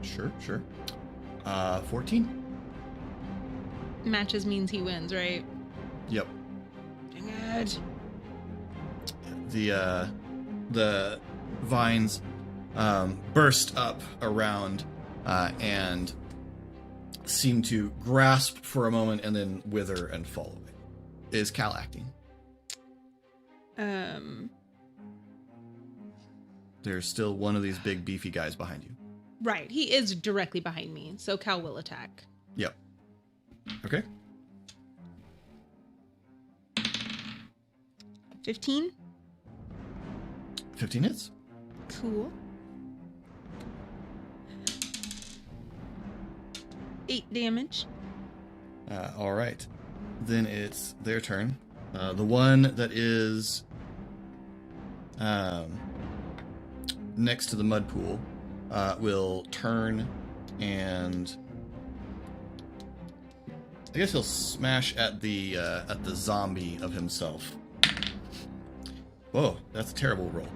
Sure. 14. Matches means he wins, right? Yep. Dang it. The vines burst up around and seem to grasp for a moment and then wither and fall away. Is Cal acting? There's still one of these big beefy guys behind you. Right. He is directly behind me, so Cal will attack. Yep. Okay. 15. 15 hits. Cool. 8 damage. All right. Then it's their turn. The one that is next to the mud pool will turn and I guess he'll smash at the zombie of himself. Whoa, that's a terrible roll.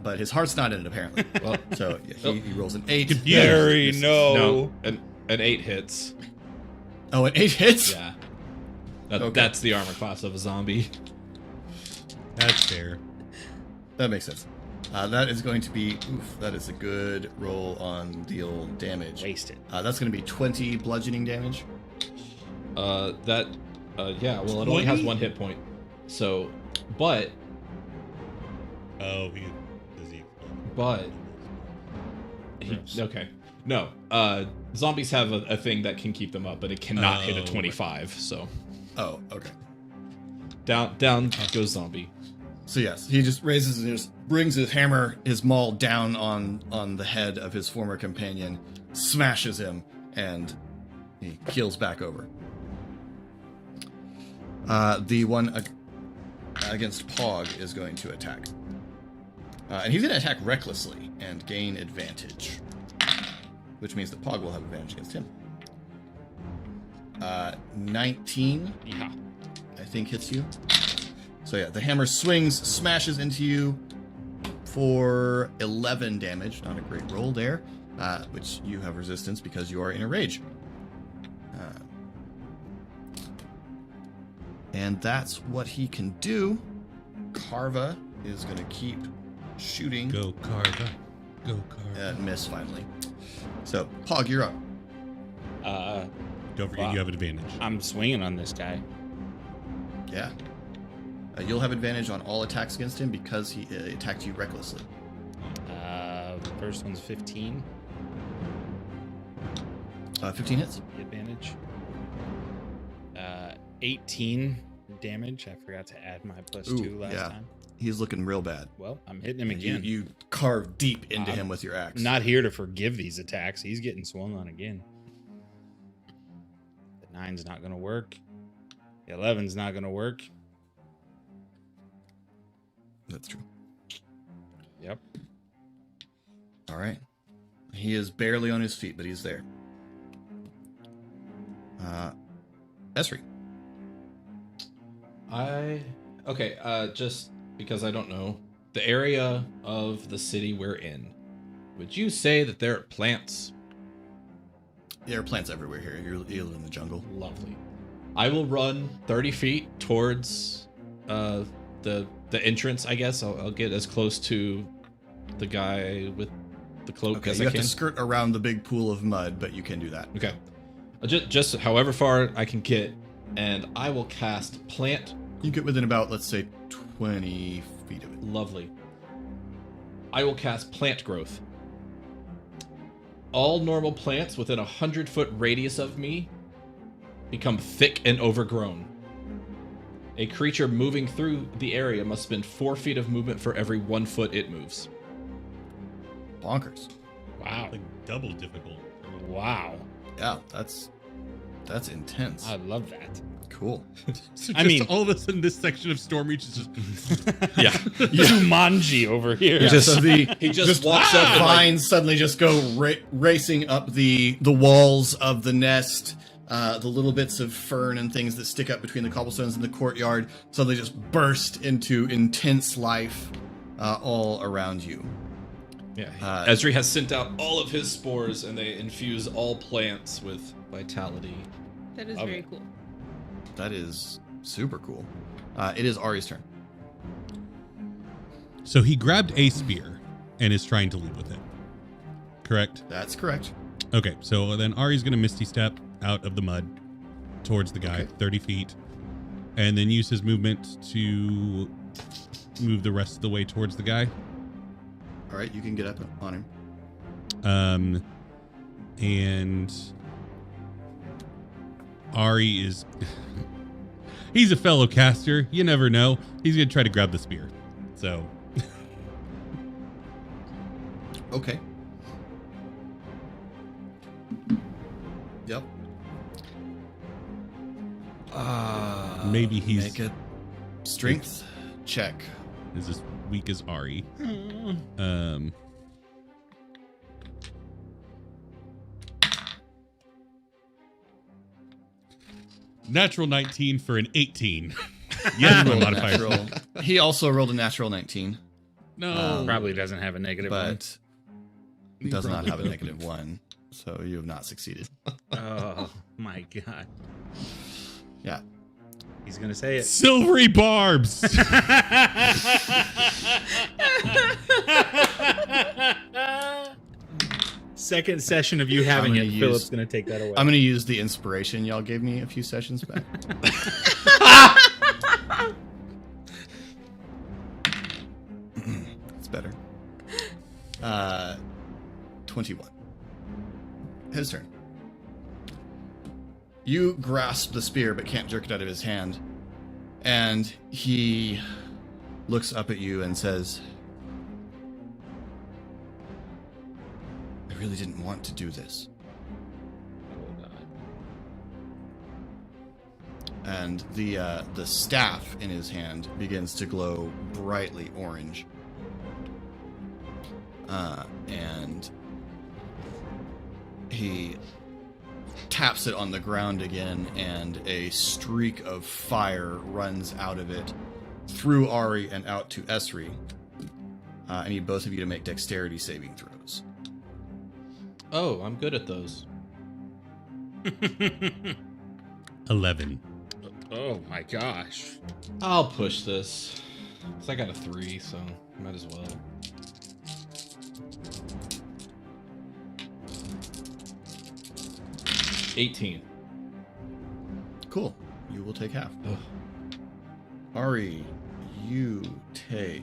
But his heart's not in it apparently. Well, So yeah, he rolls an 8. Very no. no, an 8 hits. Oh, an 8 hits? Yeah. Okay. That's the armor class of a zombie. That's fair. That makes sense. That is going to be, that is a good roll on deal damage. Wasted. That's going to be 20 bludgeoning damage. Yeah, well, it only has 20? 1 hit point. So, but Oh, does he? Gross. okay. No, zombies have a thing that can keep them up, but it cannot hit a Oh, 25, so Oh, okay. down goes zombie. So yes, he just raises and just brings his hammer, his maul down on the head of his former companion, smashes him, and he keels back over. The one against Pog is going to attack. And he's going to attack recklessly and gain advantage. Which means that Pog will have advantage against him. 19, Yeah. I think, hits you. So yeah, the hammer swings, smashes into you for 11 damage. Not a great roll there, which you have resistance because you are in a rage. And that's what he can do. Carva is going to keep shooting. Go Carva. Go Carva. Miss finally. So, Pog, you're up. Don't forget Wow. you have advantage. I'm swinging on this guy. Yeah. You'll have advantage on all attacks against him because he attacked you recklessly. The first one's 15. 15 hits. The advantage. 18 damage. I forgot to add my +2 last time. He's looking real bad. Well, I'm hitting him And again. You carve deep into him with your axe. Not here to forgive these attacks. He's getting swung on again. The 9's not going to work. The 11's not going to work. That's true. Yep. All right. He is barely on his feet, but he's there. Esri. Just because I don't know the area of the city we're in, would you say that there are plants? There are plants everywhere here. You live in the jungle. Lovely. I will run 30 feet towards the entrance, I guess. I'll get as close to the guy with the cloak Okay, as you I have can. to skirt around the big pool of mud, but you can do that. Okay. Just however far I can get, and I will cast plant. You get within about, let's say, 20 feet of it. Lovely. I will cast plant growth. All normal plants within a 100-foot radius of me become thick and overgrown. A creature moving through the area must spend 4 feet of movement for every 1 foot it moves. Bonkers. Wow. Like double difficult. Wow. Yeah, that's intense. I love that. Cool. So I mean- all of a sudden, this section of Stormreach is just Yeah. Jumanji over here. So the He just walks up and, like, vines suddenly just go racing up the walls of the nest. The little bits of fern and things that stick up between the cobblestones in the courtyard suddenly just burst into intense life all around you. Yeah. Esri has sent out all of his spores, and they infuse all plants with vitality. That is very cool. That is super cool. It is Ari's turn. So he grabbed a spear and is trying to leap with it. Correct? That's correct. Okay, so then Ari's going to Misty Step out of the mud towards the guy, 30 feet, and then use his movement to move the rest of the way towards the guy. All right, you can get up on him. And Ari is... he's a fellow caster. You never know. He's going to try to grab the spear. So... Okay. Yep. Maybe he's Make a strength check. is as weak as Ari. Natural 19 for an 18. Yes, my modifier. Natural. He also rolled a natural 19, No. Probably doesn't have a negative one. but does not have a negative 1, so you have not succeeded. Oh my god. Yeah. He's gonna say it. Silvery barbs. Second session of you having gonna it. use- Philip's gonna take that away. I'm going to use the inspiration y'all gave me a few sessions back. It's better. 21. His turn. You grasp the spear but can't jerk it out of his hand. And he looks up at you and says, I really didn't want to do this. And the staff in his hand begins to glow brightly orange. And he taps it on the ground again, and a streak of fire runs out of it through Ari and out to Esri. I need both of you to make dexterity saving throws. Oh, I'm good at those. 11. Oh my gosh. I'll push this. 'Cause I got a 3, so might as well. $18. Cool. You will take half. Ugh. Ari, you take...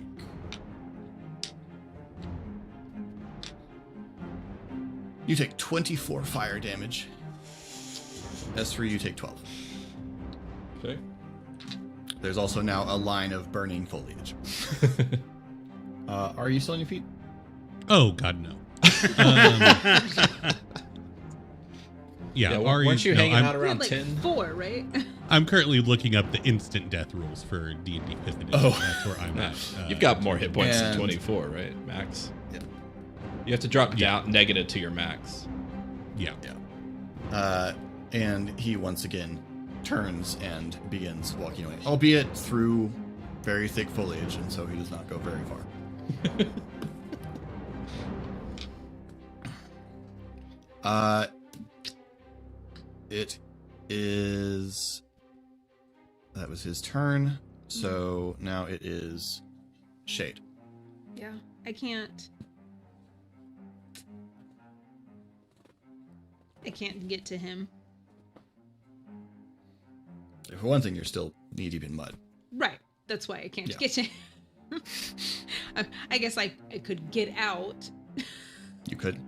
You take 24 fire damage. Esri, you take 12. Okay. There's also now a line of burning foliage. Are you still on your feet? Oh, God, no. Yeah, Ari, weren't you no, hanging I'm, out We around had like 10? 4, right? I'm currently looking up the instant death rules for D&D 5th edition. Oh. That's where I'm at. You've got more hit points than and- 24, right, max? Yeah. You have to drop down negative to your max. Yeah. And he once again turns and begins walking away, albeit through very thick foliage, and so he does not go very far. It is... That was his turn, so now it is Shade. Yeah, I can't get to him. For one thing, you're still knee-deep in mud. Right. That's why I can't Yeah. get to him. I guess I could get out. You could.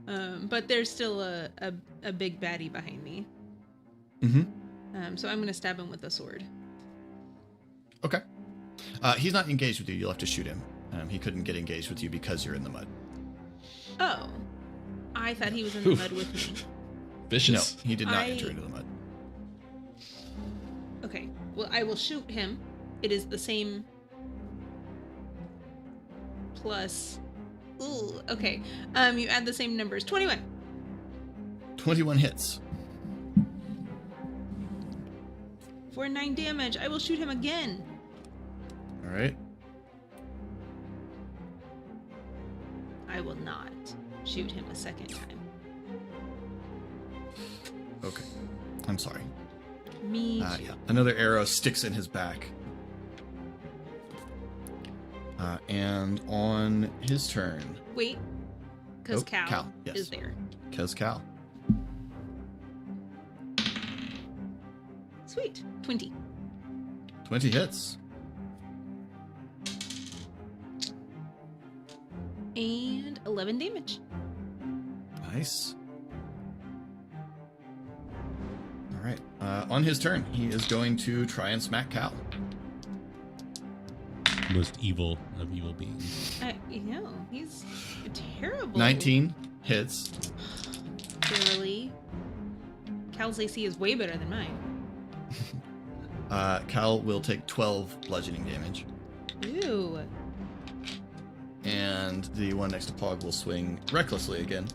But there's still a big baddie behind me. Mm-hmm. So I'm going to stab him with a sword. Okay. He's not engaged with you. You'll have to shoot him. He couldn't get engaged with you because you're in the mud. Oh. I thought he was in the mud with me. No, Vicious. he did not I- enter into the mud. Well, I will shoot him. It is the same plus. Ooh, okay. You add the same numbers. 21. 21 hits. For 9 damage. I will shoot him again. All right. I will not shoot him a second time. Okay. I'm sorry. Me. Yeah. Another arrow sticks in his back. And on his turn. Wait. Because Oh, Cal, Cal, yes. is there. Kez Cal. Sweet. 20. 20 hits. And 11 damage. Nice. All right. On his turn, he is going to try and smack Cal. Most evil of evil beings. He's terrible. 19 hits. Barely. Cal's AC is way better than mine. Cal will take 12 bludgeoning damage. Ew. And the one next to Pog will swing recklessly again.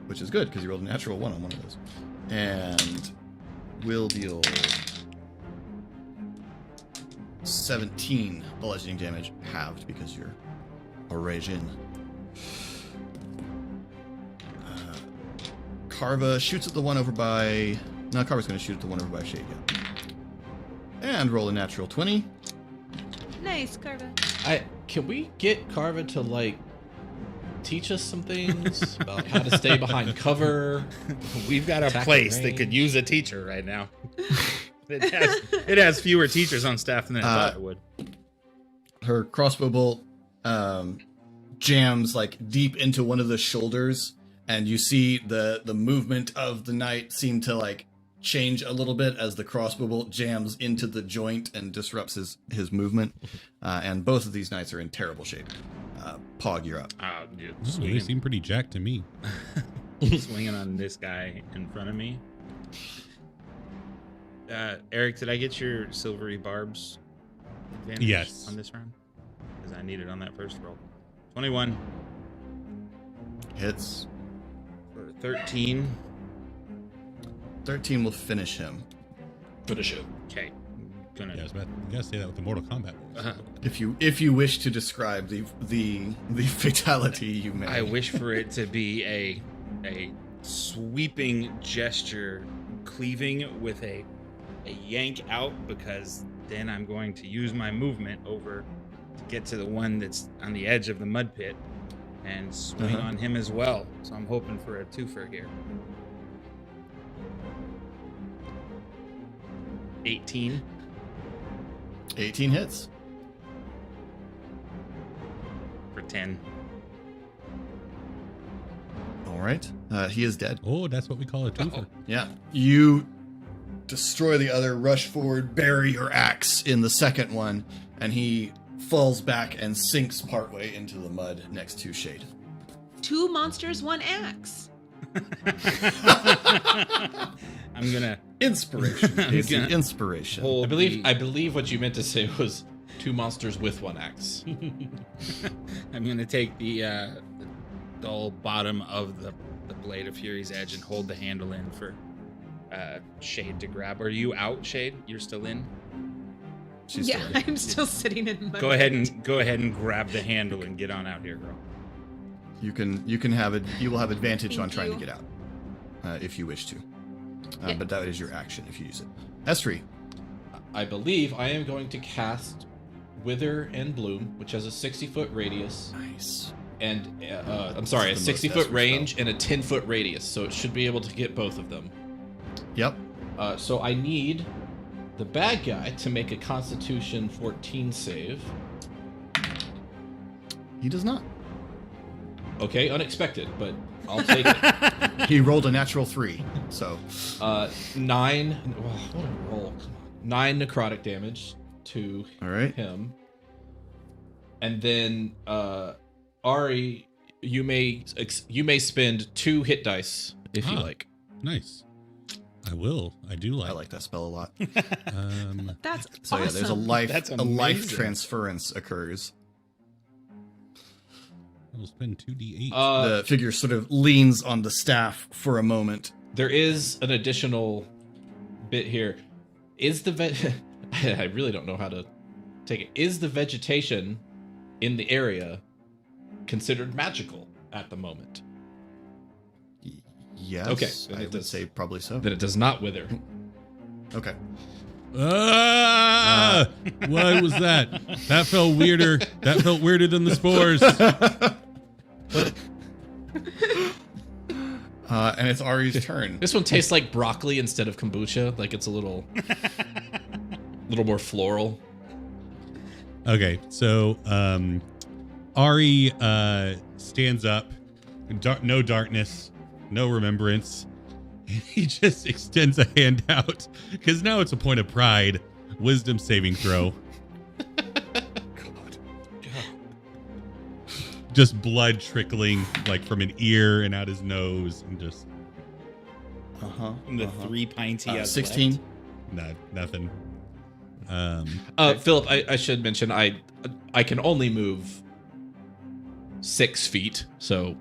Which is good, because he rolled a natural 1 on one of those. And will deal 17 bludgeoning damage, halved because you're a Rajin. Carva shoots at the one over by... No, Carva's going to shoot at the one over by Shade. And roll a natural 20. Nice, Carva. Can we get Carva to like teach us some things about how to stay behind cover? We've got a Attack place at that could range. use a teacher right now. It has fewer teachers on staff than I thought it would. Her crossbow bolt jams like deep into one of the shoulders, and you see the movement of the knight seem to like change a little bit as the crossbow bolt jams into the joint and disrupts his movement. And both of these knights are in terrible shape. Pog, you're up. Dude, They seem pretty jacked to me. swinging on this guy in front of me. Eric, did I get your silvery barbs advantage Yes. on this round? Because I need it on that first roll. 21 Hits. for 13. 13 will finish him. Finish it. Okay. Gonna. Yeah, I was about, you gotta say that with the Mortal Kombat voice. If you wish to describe the fatality, you may. I wish for it to be a sweeping gesture, cleaving with a yank out, because then I'm going to use my movement over to get to the one that's on the edge of the mud pit and swing on him as well. So I'm hoping for a twofer here. 18 18 hits. for 10. All right. He is dead. Oh, that's what we call a twofer. Yeah. You destroy the other, rush forward, bury your axe in the second one, and he falls back and sinks partway into the mud next to Shade. 2 monsters, 1 axe. I'm gonna Inspiration. I'm It's gonna inspiration. hold I believe what you meant to say was 2 monsters with 1 axe. I'm gonna take the dull bottom of the blade of Fury's Edge and hold the handle in for Shade to grab. Are you out, Shade? You're still in? She's Yeah, still- I'm still sitting in mud. Go ahead and grab the handle and get on out here, girl. You can have it. You will have advantage Thank on trying you. to get out, if you wish to. Yeah. But that is your action if you use it. Estri. I believe I am going to cast Wither and Bloom, which has a 60-foot radius, Nice. and I'm sorry, a This is the most 60-foot Esper range and a 10-foot radius, so it should be able to get both of them. Yep. So I need the bad guy to make a Constitution 14 save. He does not. Okay, unexpected, but I'll take it. He rolled a natural 3. So 9. What a roll! Come on. 9 necrotic damage to all right. him, and then Ari, you may spend 2 hit dice if you Ah. like. Nice. I will. I do like. I like that spell a lot. That's So awesome. yeah, there's a life That's a life amazing. transference occurs. I will spend 2d8. The figure sort of leans on the staff for a moment. There is an additional bit here. Is the I really don't know how to take it. Is the vegetation in the area considered magical at the moment? Yes. Okay, I would say probably so. That it does not wither. Okay. Why was that? That felt weirder. That felt weirder than the spores. And it's Ari's turn. This one tastes like broccoli instead of kombucha. Like it's a little more floral. Okay, so Ari stands up. No darkness, no remembrance. And he just extends a hand out because now it's a point of pride. Wisdom saving throw. God. Just blood trickling like from an ear and out his nose, and just From the 3 pints he has 16. nothing. Philip, I should mention I can only move 6 feet, so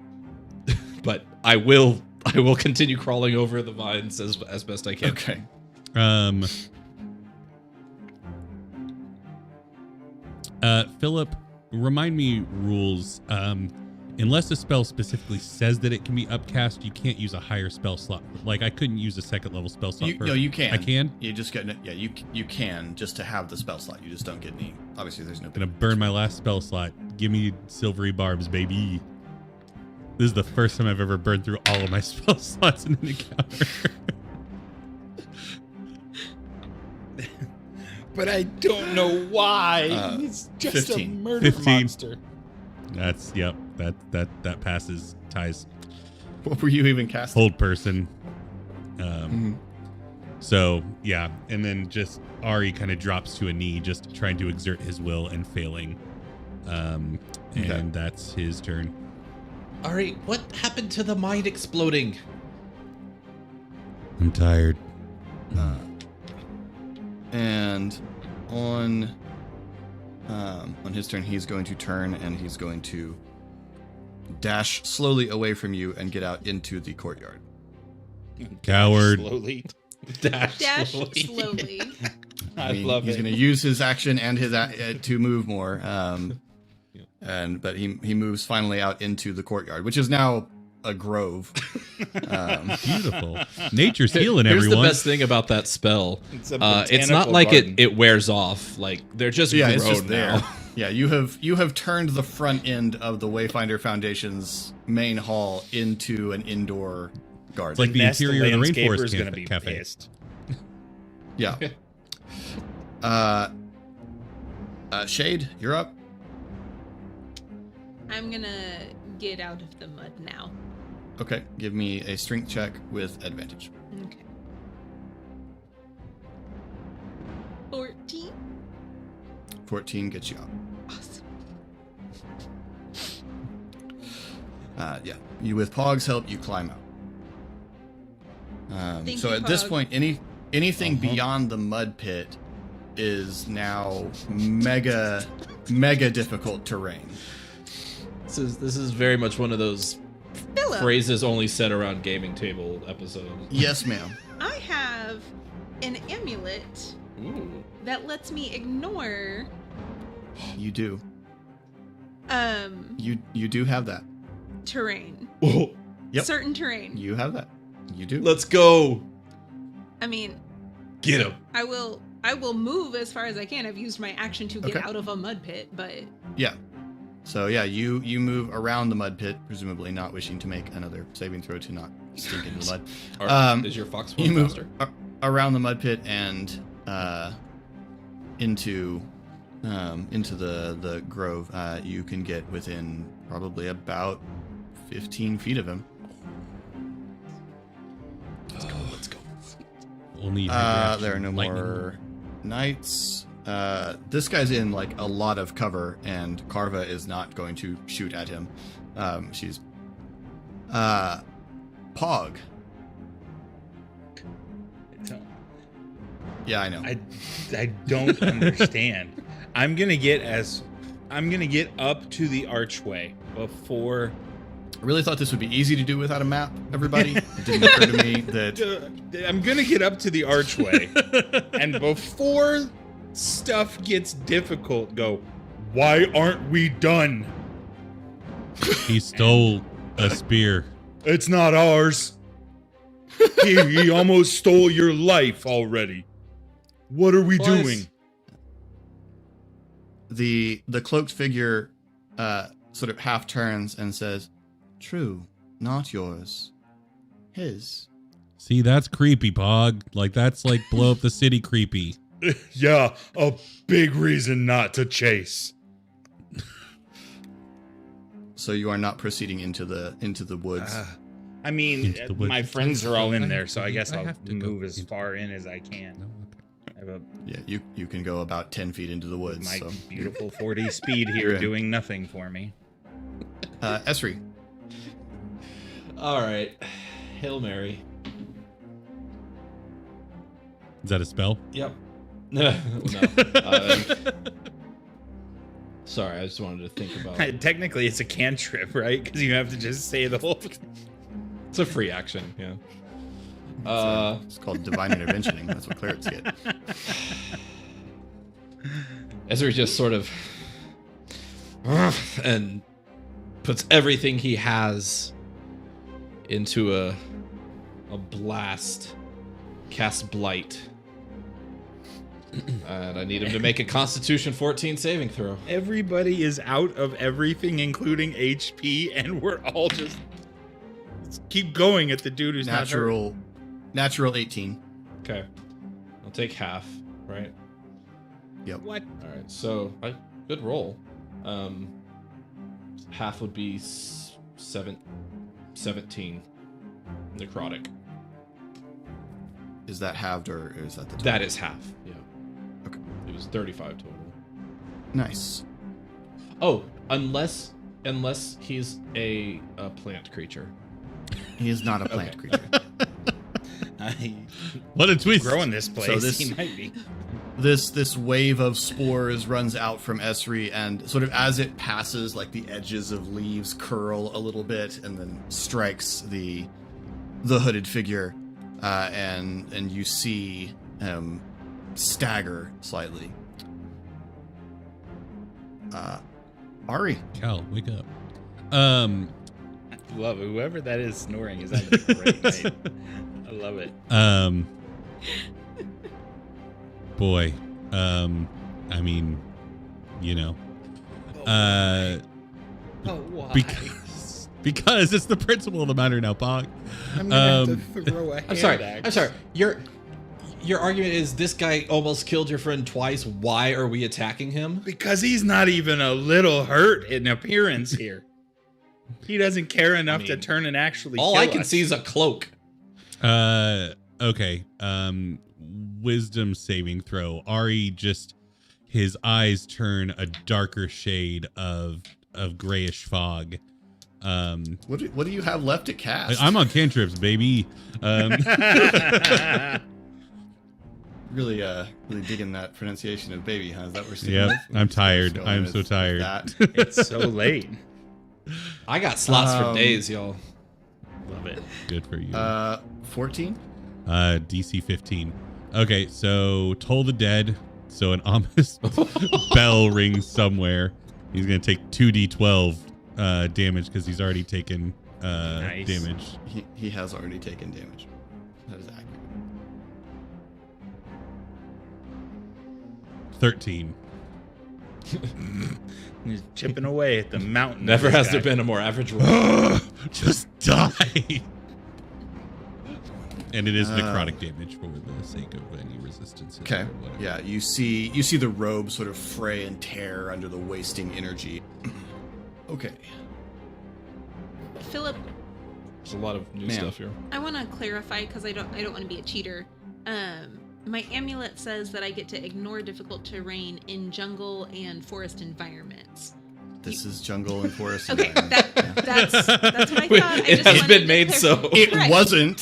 but I will continue crawling over the vines as best I can. Okay. Philip, remind me rules. Unless a spell specifically says that it can be upcast, you can't use a higher spell slot. Like I couldn't use a second level spell slot. No, you can. I can. You just get you can just to have the spell slot. You just don't get any. Obviously, there's no. Gonna burn my last spell slot. Give me silvery barbs, baby. This is the first time I've ever burned through all of my spell slots in an encounter. But I don't know why. He's just 15. a murder 15. monster. That's that passes ties. What were you even casting? Hold person. So yeah, and then just Ari kind of drops to a knee, just trying to exert his will and failing. And that's his turn. Ari, what happened to the mind exploding? I'm tired. And on his turn, he's going to turn and he's going to dash slowly away from you and get out into the courtyard. Coward. Slowly. Dash slowly. slowly. I love he's it. going to use his action and his to move more. But he moves finally out into the courtyard, which is now a grove. Beautiful. Nature's healing, Here's everyone. the best thing about that spell. It's a It's not botanical like garden. it wears off. Like they're just Yeah, grown it's just there. now. Yeah, you have turned the front end of the Wayfinder Foundation's main hall into an indoor garden. It's like the Nest interior of the landscaper rainforest is gonna be cafe. pissed. Yeah. Shade, you're up. I'm gonna get out of the mud now. Okay, give me a strength check with advantage. Okay. 14. 14 gets you out. Awesome. Yeah, you with Pog's help, you climb out. Thank So you, at this Pog. point, anything beyond the mud pit is now mega difficult terrain. This is very much one of those Philip, phrases only said around gaming table episodes. Yes, ma'am. I have an amulet Ooh. that lets me ignore You do. You do have that. terrain. Oh, Yep. Certain terrain. You have that. You do. let's go. I mean, Get him. I will move as far as I can. I've used my action to get Okay. out of a mud pit, but Yeah. So yeah, you move around the mud pit, presumably not wishing to make another saving throw to not sink into the mud. Is your fox You one move faster? around the mud pit and into the grove. You can get within probably about 15 feet of him. Let's go. Only you have There are no lightning. more knights. This guy's in like a lot of cover, and Carva is not going to shoot at him. She's Pog. Yeah, I know. I don't understand. I'm gonna get up to the archway before. I really thought this would be easy to do without a map, everybody. It didn't occur to me that... I'm gonna get up to the archway, and before stuff gets difficult, go, why aren't we done? He stole a spear. It's not ours. He almost stole your life already. What are we doing? The cloaked figure sort of half turns and says, "True, not yours. His." See, that's creepy, Pog. Like, that's like blow up the city creepy. Yeah, a big reason not to chase. So you are not proceeding into the woods. I mean, Into the woods. my friends are all in there, so I guess I I'll have to go move as into- far in as I can. No, I have a Yeah, you can go about 10 feet into the woods. my So. beautiful 40 speed You're here in. doing nothing for me. Esri. All right. Hail Mary. Is that a spell? Yep. No. Sorry, I just wanted to think about it. Technically, it's a cantrip, right? Because you have to just say the whole. It's a free action, yeah. It's called divine interventioning. That's what clerics get. Ezra just sort of and puts everything he has into a blast. Cast Blight. And I need him to make a Constitution 14 saving throw. Everybody is out of everything, including HP, and we're all just let's keep going at the dude who's Natural 18. Okay. I'll take half, right? Yep. not hurt. What? All right. So, good roll. Half would be 17 necrotic. Is that halved or is that the total? That is half. Yeah. Okay. It was 35 total. Nice. Oh, unless he's a plant creature. He is not a plant creature. What a twist. Growing this place, So this- he might be. This wave of spores runs out from Esri, and sort of as it passes, like the edges of leaves curl a little bit, and then strikes the hooded figure, and you see him stagger slightly. Ari, Cal, wake up. Love it. Whoever that is snoring is having a great night. I love it. Boy. I mean, you know. Oh, why? Because it's the principle of the matter now, Pog. I'm gonna have to throw a I'm sorry. hand I'm sorry. Your argument is this guy almost killed your friend twice. Why are we attacking him? Because he's not even a little hurt in appearance here. He doesn't care enough to turn and actually All kill I can us. see is a cloak. Okay. Wisdom saving throw. Ari just his eyes turn a darker shade of grayish fog. what do you have left to cast? I'm on cantrips, baby. Really digging that pronunciation of baby, huh? Is that what we're sticking Yep, with? I'm tired. Going I'm with so tired. that. It's so late. I got slots for days, y'all. Love it. Good for you. 14? DC 15. Okay, so Toll the Dead. So an ominous bell rings somewhere. He's gonna take 2d12 damage because he's already taken Nice. damage. He has already taken damage. That is accurate. 13. He's chipping away at the mountain. Never This has guy. there been a more average roll. Just die. And it is necrotic damage for the sake of any resistance. Okay. or whatever. Yeah, you see the robe sort of fray and tear under the wasting energy. Okay. Philip, There's a lot of new Man. stuff here. I want to clarify because I don't want to be a cheater. My amulet says that I get to ignore difficult terrain in jungle and forest environments. This is jungle and forest. Okay, environment. that's what I Wait, thought. I it just has wanted been to made so. It Correct. wasn't.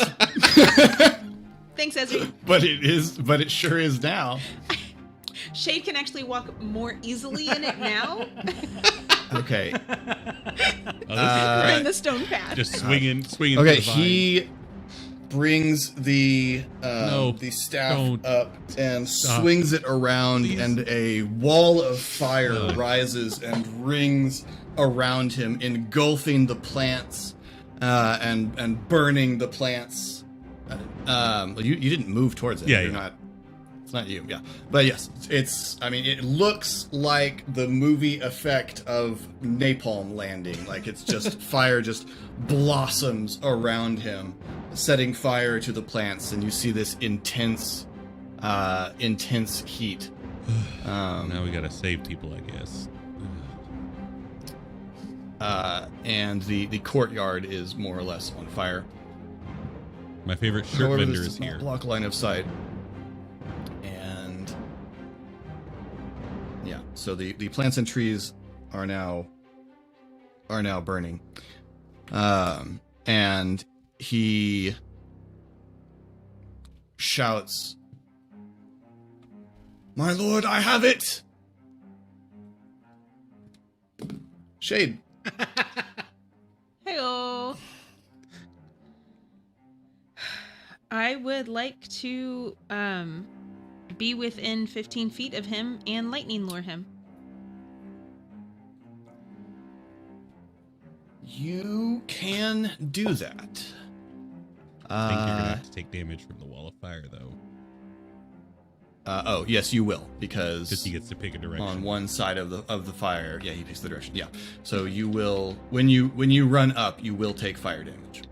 Thank Thanks, Ezra. But it sure is now. Shade can actually walk more easily in it now. Okay. Than the stone path. Just swinging. Okay, through the vine. he brings the staff don't. up and Stop. swings it around, Please. and a wall of fire Ugh. rises and rings around him, engulfing the plants and burning the plants. You didn't move towards it. Yeah, You're yeah. not. It's not you, yeah. But yes, it looks like the movie effect of napalm landing. Like it's just fire just blossoms around him, setting fire to the plants, and you see this intense heat. Now we gotta save people, I guess. And the courtyard is more or less on fire. My favorite shirt However, vendor this is does not here. block line of sight. And yeah, so the plants and trees are now burning. And he shouts, "My lord, I have it!" Shade. Heyo. I would like to be within 15 feet of him and lightning lure him. You can do that. I think you're gonna have to take damage from the wall of fire, though, Oh, yes, you will, because because he gets to pick a direction. on one side of the fire, yeah, he picks the direction. Yeah, so you will when you run up, you will take fire damage,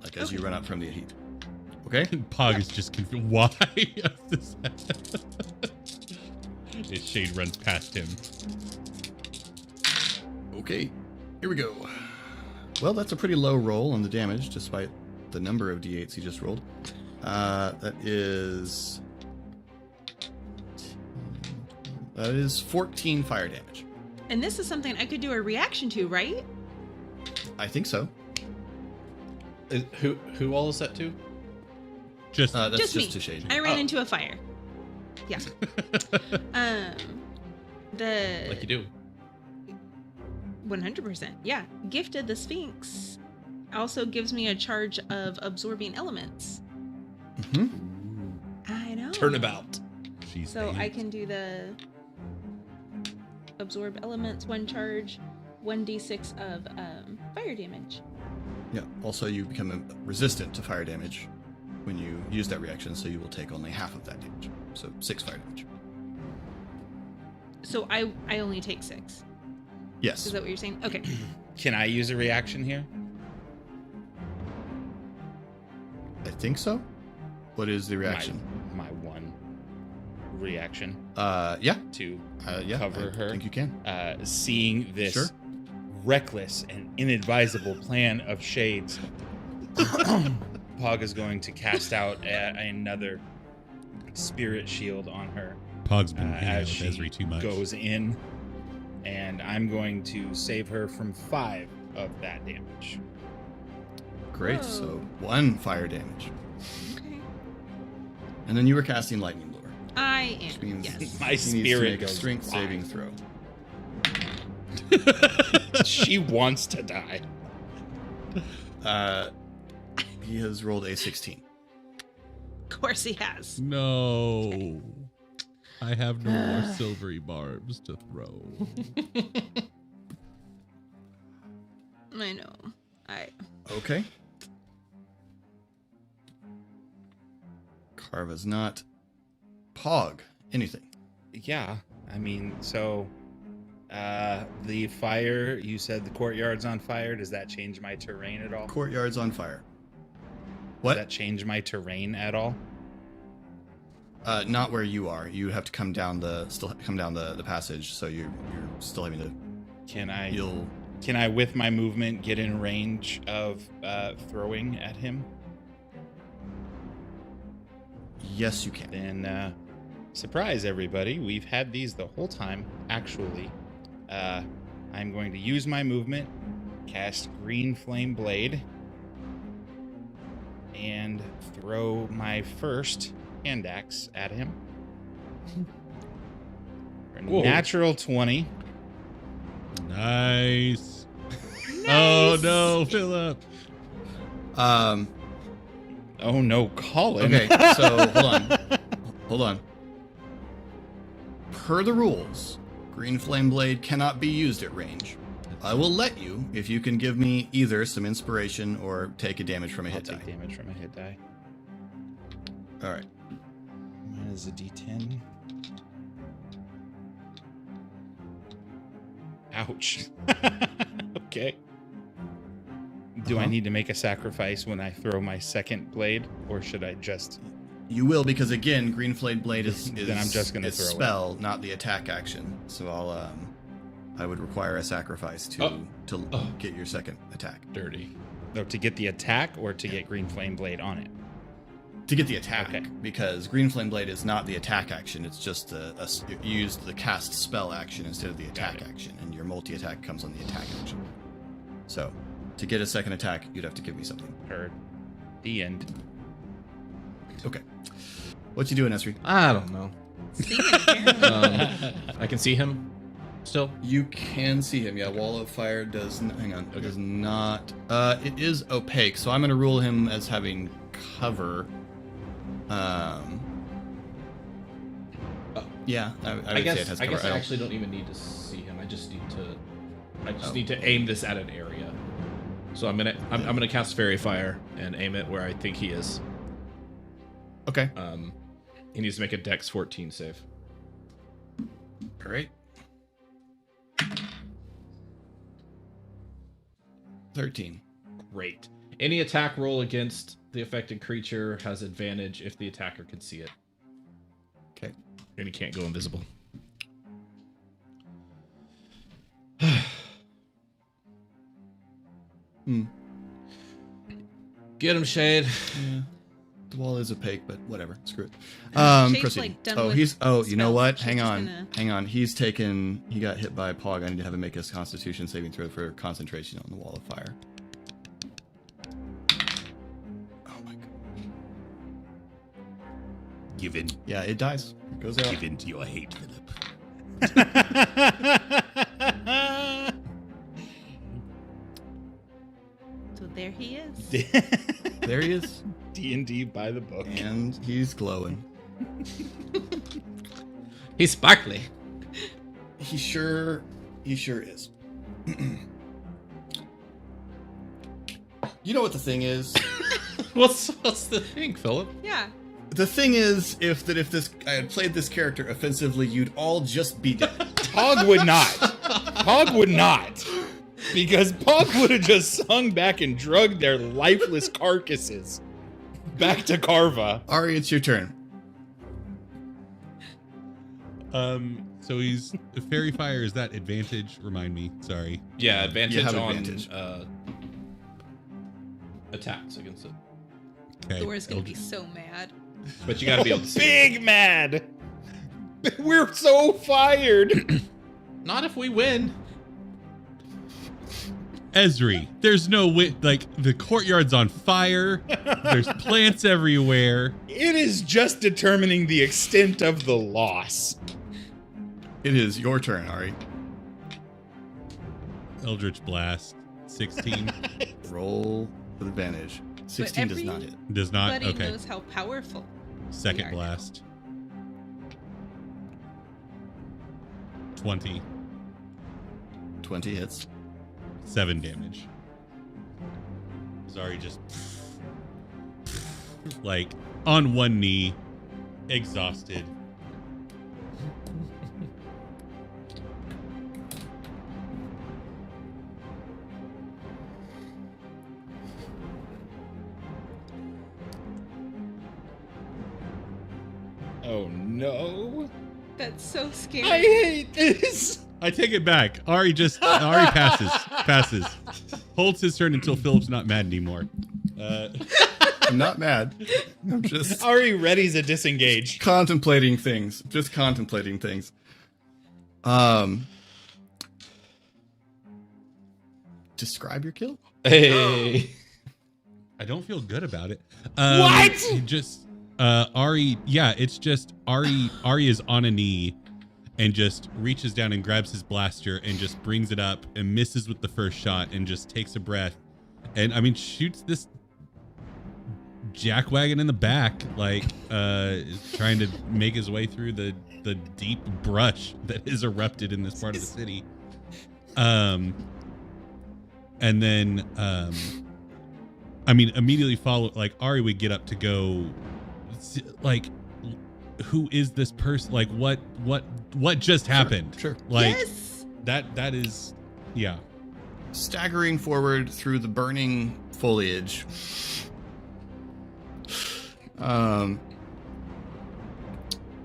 like as you run up from the heat. Okay. Pog is just confused. Why? His shade runs past him. Okay. Here we go. Well, that's a pretty low roll on the damage, despite the number of d8s he just rolled. That is 14 fire damage. And this is something I could do a reaction to, right? I think so. Who all is that to? Just That's Just just me. to shade. I ran Oh. into a fire. Yeah. The Like you do. 100%. Yeah. Gifted the Sphinx also gives me a charge of absorbing elements. Hmm. I know. Turnabout. she's So I eight. can do the absorb elements, one charge, 1d6 of fire damage. Yeah. Also, you become resistant to fire damage when you use that reaction, so you will take only half of that damage. So 6 fire damage. So I only take 6. Yes. Is that what you're saying? Okay. Can I use a reaction here? I think so. What is the reaction? My one reaction Yeah. to Yeah. Cover I her. think you can. seeing this Sure. reckless and inadvisable plan of Shades. Pog is going to cast out another spirit shield on her Pog's been hanging out as with she Ezri too much. goes in, and I'm going to save her from 5 of that damage. Great. Whoa. So 1 fire damage, Okay. and then you were casting lightning lure, I which am. means Yes. My he needs to spirit make a goes strength wild. saving throw. She wants to die. He has rolled a 16. Of course he has. No. I have no more silvery barbs to throw. I know. Okay. Carva's not. Pog. Anything. Yeah, I mean, so the fire, you said the courtyard's on fire. Does that change my terrain at all? Courtyard's on fire. Does What? that change my terrain at all? Not where you are. You have to come down the passage, so you're still having to. Can I You'll. can I with my movement get in range of throwing at him? Yes, you can. Then surprise everybody, we've had these the whole time. Actually, I'm going to use my movement, cast Green Flame Blade, and throw my first hand axe at him. Whoa. Natural 20. Nice. Oh no, Philip. Oh no, Colin. Okay, so hold on. Per the rules, Green Flame Blade cannot be used at range. I will let you if you can give me either some inspiration or take a damage from a I'll hit die. take damage from a hit die. All right. Mine is a D10. Ouch. Okay. Do I need to make a sacrifice when I throw my second blade, or should I just? You will, because again, Green Flame Blade is Then I'm just gonna is throw it. spell, not the attack action. So I would require a sacrifice to get your second attack. Dirty. No, to get the attack or to get Green Flame Blade on it? To get the attack, Okay. because Green Flame Blade is not the attack action. It's just you use the cast spell action instead of the attack action, and your multi-attack comes on the attack action. So, to get a second attack, you'd have to give me something. Heard. The end. Okay. What you doing, Esri? I don't know. See it, I can see him still. You can see him. Yeah, Wall of Fire does. Hang on. Okay. Does not. It is opaque, so I'm going to rule him as having cover. Yeah, I would say it has I cover. guess I don't- actually don't even need to see him. I just need to aim this at an area. So I'm gonna cast Fairy Fire and aim it where I think he is. Okay. He needs to make a Dex 14 save. All right. 13. Great. Any attack roll against the affected creature has advantage if the attacker can see it. Okay. And he can't go invisible. Get him, Shade. Yeah. The wall is opaque, but whatever. Screw it. Shade's, Proceed. like, done Oh, with he's. Oh, you know spells. what? She's Hang just on. gonna- Hang on. He got hit by a pog. I need to have him make his Constitution saving throw for concentration on the Wall of Fire. Oh my god. Given Yeah, it dies. It goes out. given to your hate, Philip. So there he is. There he is, D&D by the book. and he's glowing. He's sparkly. He sure is. You know what the thing is? What's the thing, Philip? Yeah. The thing is, if I had played this character offensively, you'd all just be dead. Pog would not. Pog would not. Because Pog would have just hung back and drugged their lifeless carcasses back to Carva. Ari, it's your turn. So he's Fairy Fire. Is that advantage? Remind me. Sorry. Yeah, advantage have on advantage. Attacks against it. Okay. Thor's gonna be so mad. But you gotta be able to see it. Big mad. We're so fired. Not if we win. Esri, there's no way. Like the courtyard's on fire. There's plants everywhere. It is just determining the extent of the loss. It is your turn, Ari. Eldritch Blast. 16 Roll with advantage. 16 does not hit. does not. Everybody Okay. knows how powerful. Second are. blast. 20. 20 hits. 7 damage. Zari just like on one knee, exhausted. Oh no. That's so scary. I hate this. I take it back. Ari passes. Holds his turn until Philip's not mad anymore. I'm not mad. I'm just Ari readies a disengage. contemplating things. Just contemplating things. Describe your kill. Hey. I don't feel good about it. What? Just Ari. Yeah, it's just Ari. Ari is on a knee and just reaches down and grabs his blaster and just brings it up and misses with the first shot and just takes a breath and I mean shoots this jackwagon in the back, like trying to make his way through the deep brush that is erupted in this part of the city. And then I mean immediately follow, like Ari would get up to go, like, who is this person? Like what just happened? Sure. Like Yes. that is, yeah. Staggering forward through the burning foliage,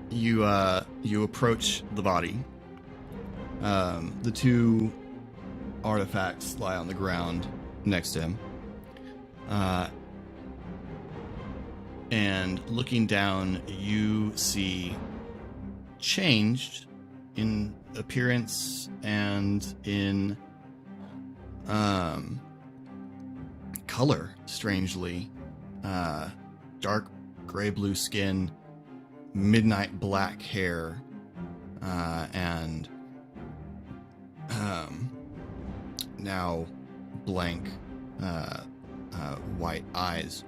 you approach the body. The two artifacts lie on the ground next to him. And looking down, you see changed in appearance and in color, strangely. Dark gray blue skin, midnight black hair, and now blank white eyes,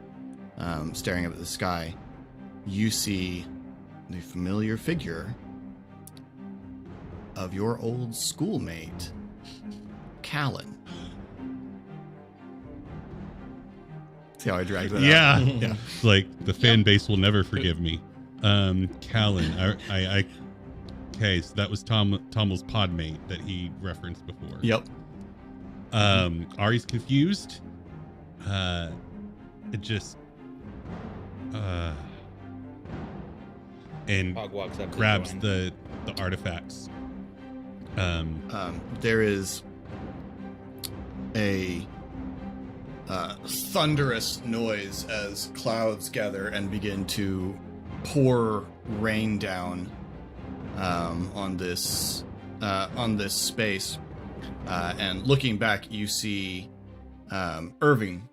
staring up at the sky. You see the familiar figure of your old schoolmate, Callan. See how I dragged that Yeah. out? Yeah. Like the fan base will never forgive me. Callan. I okay, so that was Tommel's podmate that he referenced before. Yep. Ari's confused. It just and Hog walks up to grabs join. the artifacts. There is a thunderous noise as clouds gather and begin to pour rain down on this space. And looking back, you see Irving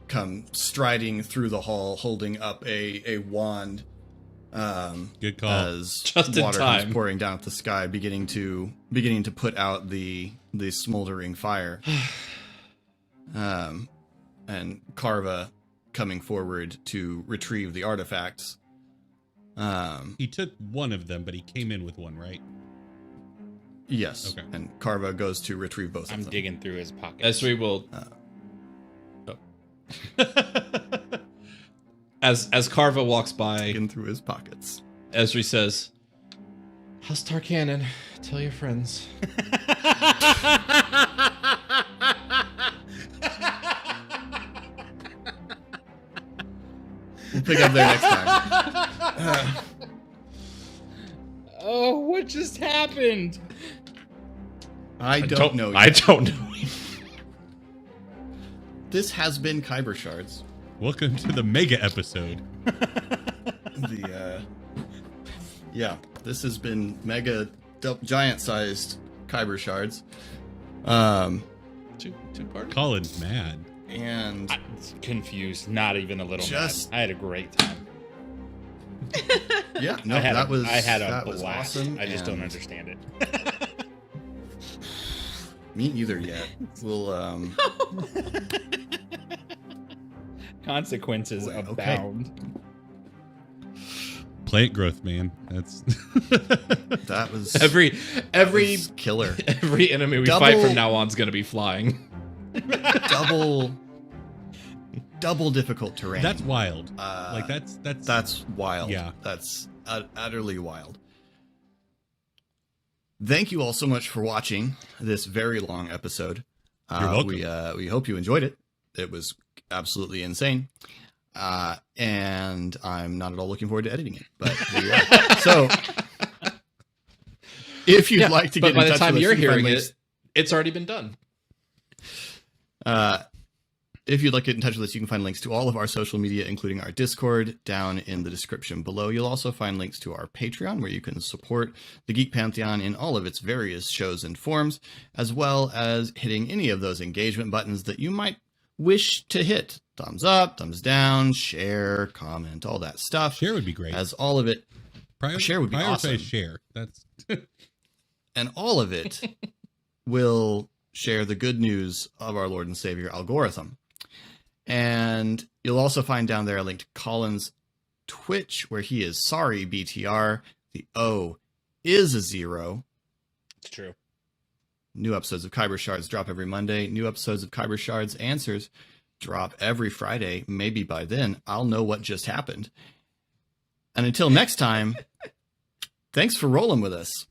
come striding through the hall, holding up a wand. Good call. As Just in water time. comes pouring down at the sky, beginning to put out the smoldering fire. And Carva coming forward to retrieve the artifacts. He took one of them, but he came in with one, right? Yes. Okay. And Carva goes to retrieve both I'm of them. digging through his pocket. As we will. As Carva walks by, In through his pockets. Esri says, "How's Tarkanan? Tell your friends." We'll pick up there next time. Oh, what just happened? I don't know. I Yet. don't know. This has been Khyber Shards. Welcome to the mega episode. Yeah, this has been mega giant-sized Khyber Shards. Two parts. Colin's mad. And I'm confused, not even a little. Just- mad. I had a great time. yeah, no, I had that a was blast. awesome. I just don't and understand it. Me neither yet. We'll Consequences Okay. abound. Plant growth, man. That's that was Every was killer. every enemy we Double- fight from now on is going to be flying. double difficult terrain. that's wild. Uh, Like that's That's wild. Yeah. That's utterly wild. Thank you all so much for watching this very long episode. You're welcome. We hope you enjoyed it. It was absolutely insane. And I'm not at all looking forward to editing it. But there you are. So if you'd like to get but by in the touch time with us, you're you can find hearing links- it, it's already been done. If you'd like to get in touch with us, you can find links to all of our social media, including our Discord, down in the description below. You'll also find links to our Patreon, where you can support the Geek Pantheon in all of its various shows and forms, as well as hitting any of those engagement buttons that you might wish to hit thumbs up, thumbs down, share, comment, all that stuff. Share would be great. As all of it, share would be awesome. Share. That's and all of it will share the good news of our Lord and Savior algorithm. And you'll also find down there a link to Colin's Twitch, where he is sorry BTR. The O is a 0. It's true. New episodes of Khyber Shards drop every Monday. New episodes of Khyber Shards Answers drop every Friday. Maybe by then I'll know what just happened. And until next time, thanks for rolling with us.